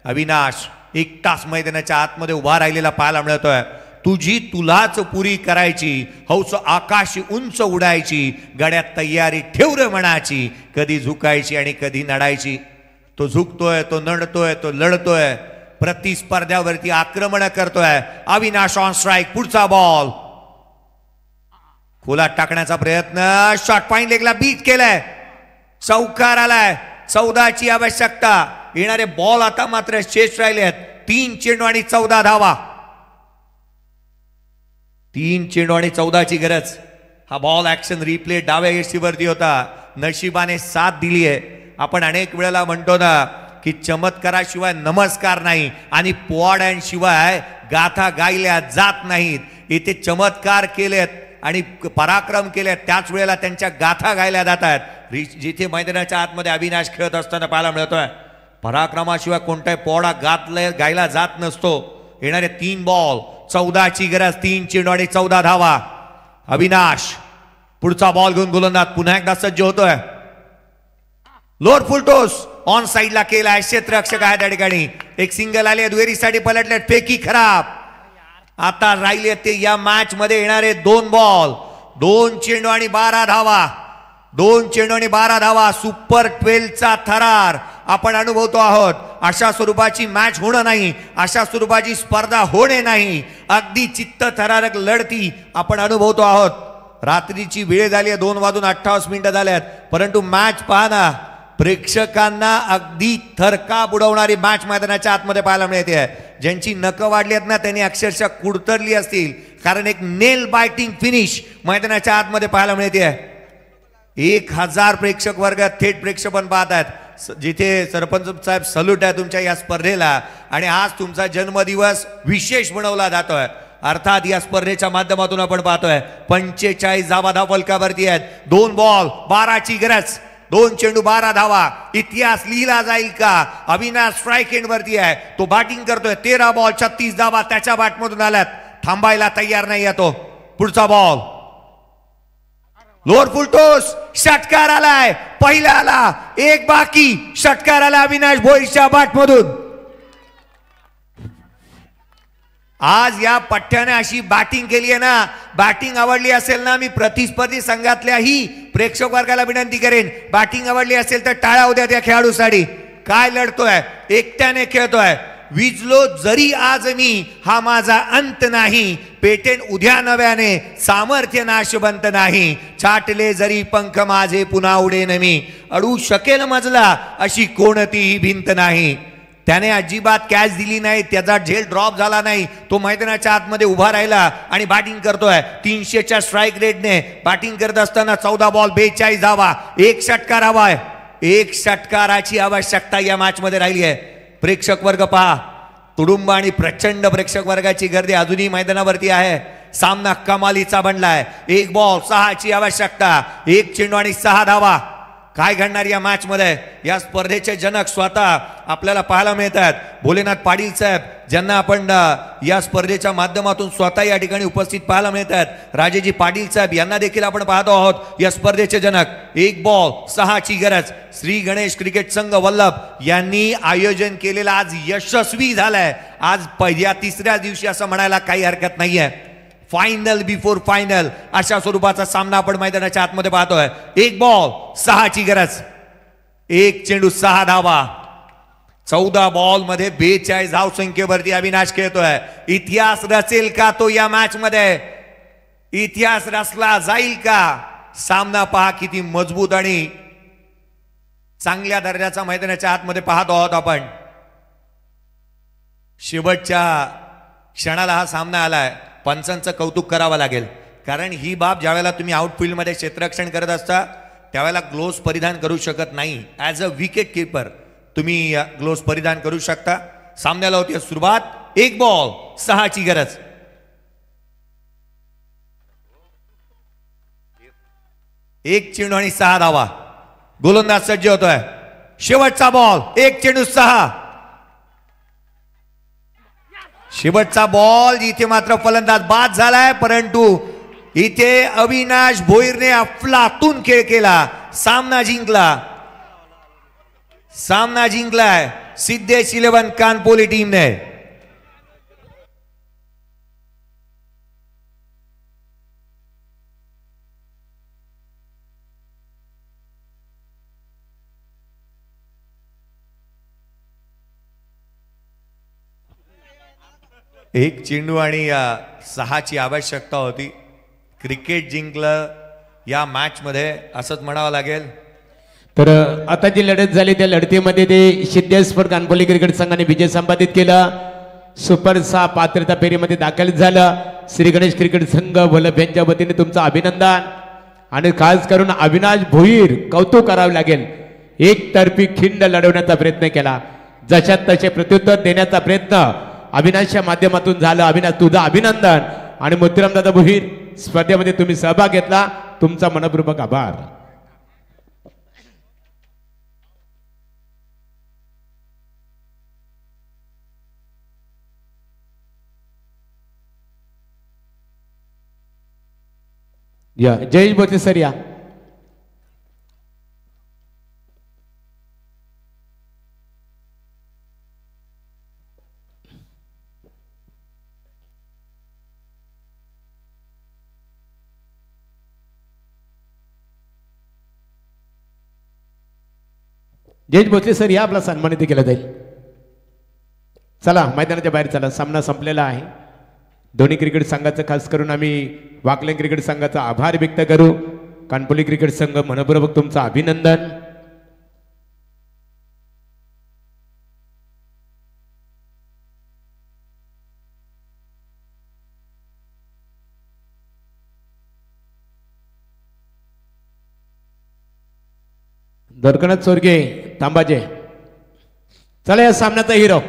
अविनाश 1 तास मैदानाच्या आतमध्ये उभा राहिलेला पाहायला मिळतोय. तुझी तुलाच पुरी करायची. हौस आकाशी उंच उडायची. गड्यात तयारी ठेवरे म्हणायची. कधी झुकायची आणि कधी नडायची. तो झुकतोय, तो नडतोय, तो लढतोय. प्रतिस्पर्ध्यावरती आक्रमण करतोय. Avinash on strike. पुढचा बॉल खोलात टाकण्याचा प्रयत्न. शॉट पॉइंट लेगला बीट केलाय. चौकार आलाय. 14 ची आवश्यकता. येणारे बॉल आता मात्र शेष राहिले आहेत. 3 चेंडू आणि 14 धावा. 3 चेंडू आणि 14 ची गरज. हा बॉल ऍक्शन रिप्ले डाव्या यष्टीवरती होता. नशिबाने साथ दिली आहे. आपण अनेक वेळेला म्हणतो ना की चमत्काराशिवाय नमस्कार नाही आणि पोवाड्यांशिवाय गाथा गायल्या जात नाहीत. इथे चमत्कार केलेत आणि पराक्रम केले त्याच वेळेला त्यांच्या गाथा गायल्या जातात. जिथे मैदानाच्या आतमध्ये अविनाश खेळत असताना पाहायला मिळतोय पराक्रमाशिवाय कोणताही पोवाडा गायला जात नसतो. येणारे 3 बॉल 14 ची गरज. 3 चेंडू आणि 14 धावा. अविनाश पुढचा बॉल घेऊन गोलंदाज पुन्हा एकदा सज्ज होतोय. लोअर फुल टॉस ऑन साइडला केलाय. क्षेत्ररक्षक आहे त्या ठिकाणी. एक सिंगल आले. दुहेरीसाठी पलटले. फेकी खराब. आता राहिले ते या मॅच मध्ये येणारे 2 बॉल 2 चेंडू आणि 12 धावा. 2 चेंडू आणि 12 धावा. सुपर 12 चा थरार आपण अनुभवतो आहोत अशा स्वरूपाची मॅच होणं नाही, अशा स्वरूपाची स्पर्धा होणे नाही. अगदी चित्तथरारक लढती आपण अनुभवतो आहोत. रात्रीची वेळ झाली आहे, 2:28 झाल्यात, परंतु मॅच पाहना प्रेक्षकांना अगदी थरकाप उडवणारी मॅच मैदानाच्या आतमध्ये पाहायला मिळते. ज्यांची नखं वाढली आहेत ना त्यांनी अक्षरशः कुडतरली असतील, कारण एक नेल बायटिंग फिनिश मैदानाच्या आतमध्ये पाहायला मिळते. 1000 प्रेक्षक वर्ग थेट प्रेक्षेपण पाहत आहेत. जिथे सरपंच साहेब सल्यूट आहे तुमच्या या स्पर्धेला. आणि आज तुमचा जन्मदिवस विशेष बनवला जातोय. अर्थात या स्पर्धेच्या माध्यमातून आपण पाहतोय 45 धावा धावफलकावरती आहेत. 2 बॉल 12ची गरज, 2 चेंडू 12 धावा. इतिहास लिहिला जाईल का? अविनाश स्ट्राईक एंड वरती आहे, तो बॅटिंग करतोय. 13 बॉल 36 धावा त्याच्या बॅटमधून आल्यात. थांबायला तयार नाही तो. पुढचा बॉल लोअर फुल टॉस, षटकार आलाय. पहिला आला, एक बाकी. षटकार आला अविनाश भोईरच्या बॅटमधून. आज या पठ्ठ्याने अशी बॅटिंग केली आहे ना, बॅटिंग आवडली असेल ना, मी प्रतिस्पर्धी संघातल्याही प्रेक्षक वर्गाला विनंती करेन, बॅटिंग आवडली असेल तर टाळ्या उद्या त्या खेळाडूसाठी. काय लढतोय, एकट्याने खेळतोय. विजलो जरी आज मी, हा माझा अंत नाही. पेटेन उद्या नव्याने, सामर्थ्य नाशवंत नाही. छाटले जरी पंख माझे, पुन्हा उडेन मी. अडू शकेल मजला, अशी कोणतीही भिंत नाही. त्याने अजिबात कॅच दिली नाही, त्याचा झेल ड्रॉप झाला नाही. तो मैदानाच्या आतमध्ये उभा राहिला आणि बॅटिंग करतोय. 300च्या स्ट्राईक रेटने बॅटिंग करत असताना 14 बॉल 42 धावा. एक षटकार हवाय. एक षटकाराची आवश्यकता या मॅच मध्ये राहिली आहे. प्रेक्षक वर्ग पहा, तुडुंब आणि प्रचंड प्रेक्षक वर्गाची गर्दी अजूनही मैदानावरती आहे. सामना कमालीचा बनलाय. 1 बॉल 6ची आवश्यकता. 1 चेंडू आणि 6 धावा. काय घडणार या मॅच मध्ये? या स्पर्धेचे जनक स्वतः आपल्याला पाहायला मिळतात. भोलेनाथ पाटील साहेब, ज्यांना आपण या स्पर्धेच्या माध्यमातून स्वतः या ठिकाणी उपस्थित पाहायला मिळतात. राजेजी पाटील साहेब यांना देखील आपण पाहतो आहोत. या स्पर्धेचे जनक. 1 बॉल 6ची गरज. श्री गणेश क्रिकेट संघ वल्लभ यांनी आयोजन केलेला आज यशस्वी झालाय. आज पहिल्या 3ऱ्या दिवशी असं म्हणायला काही हरकत नाहीये. फायनल बिफोर फायनल अशा स्वरूपाचा सामना आपण मैदानाच्या आतमध्ये पाहतोय. 1 बॉल 6ची गरज. 1 चेंडू 6 धावा. 14 बॉल मध्ये 42 धावसंख्येवरती अविनाश खेळतोय. इतिहास रचेल का तो या मॅच मध्ये? इतिहास रचला जाईल का? सामना पहा किती मजबूत आणि चांगल्या दर्जाचा मैदानाच्या आतमध्ये पाहतो आहोत आपण. शेवटच्या क्षणाला हा सामना आलाय. पंचांचं कौतुक करावं लागेल, कारण ही बाब ज्यावेळेला तुम्ही आउटफील्डमध्ये क्षेत्ररक्षण करत असता त्यावेळेला ग्लोव्स परिधान करू शकत नाही. ॲज अ विकेट कीपर तुम्ही ग्लोव्स परिधान करू शकता. सामन्याला होती सुरुवात. 1 बॉल 6ची गरज. 1 चेंडू आणि 6 धावा. गोलंदाज सज्ज होतोय. शेवटचा बॉल 1 चेंडू 6. शेवटचा बॉल इथे मात्र फलंदाज बाद झालाय, परंतु इथे अविनाश भोईरने अफलातून खेळ केला. सामना जिंकला. सामना जिंकलाय सिद्धेश 11 कानपोली टीमने. एक चेंडू आणि 6ची आवश्यकता होती. क्रिकेट जिंकलं या मॅच मध्ये असंच म्हणावं लागेल. तर आता जी लढत झाली त्या लढतीमध्ये ते सिद्धेश्वर कानपोली क्रिकेट संघाने विजय संपादित केला. सुपर 6 पात्रता फेरीमध्ये दाखल झाला. श्री गणेश क्रिकेट संघ वल्लभ यांच्या वतीने तुमचं अभिनंदन. आणि खास करून अविनाश भोईर कौतुक करावं लागेल. एकतर्फी खिंड लढवण्याचा प्रयत्न केला. जशात तसे प्रत्युत्तर देण्याचा प्रयत्न अविनाशच्या माध्यमातून झालं. अविनाश तुझं अभिनंदन. आणि मोतीराम दादा भोईर स्पर्धेमध्ये तुम्ही सहभाग घेतला, तुमचा मनपूर्वक आभार. या जयेश बोचे सर या. जयेश भोसले सर या, आपला सन्मानित केला जाईल. चला मैदानाच्या बाहेर चला, सामना संपलेला आहे. दोन्ही क्रिकेट संघाचं खास करून आम्ही वाकले क्रिकेट संघाचा आभार व्यक्त करू. कानपोली क्रिकेट संघ मनपूर्वक तुमचं अभिनंदन. दोरकनाथ चोरगे तांबाजे, चला या सामन्याचा हिरो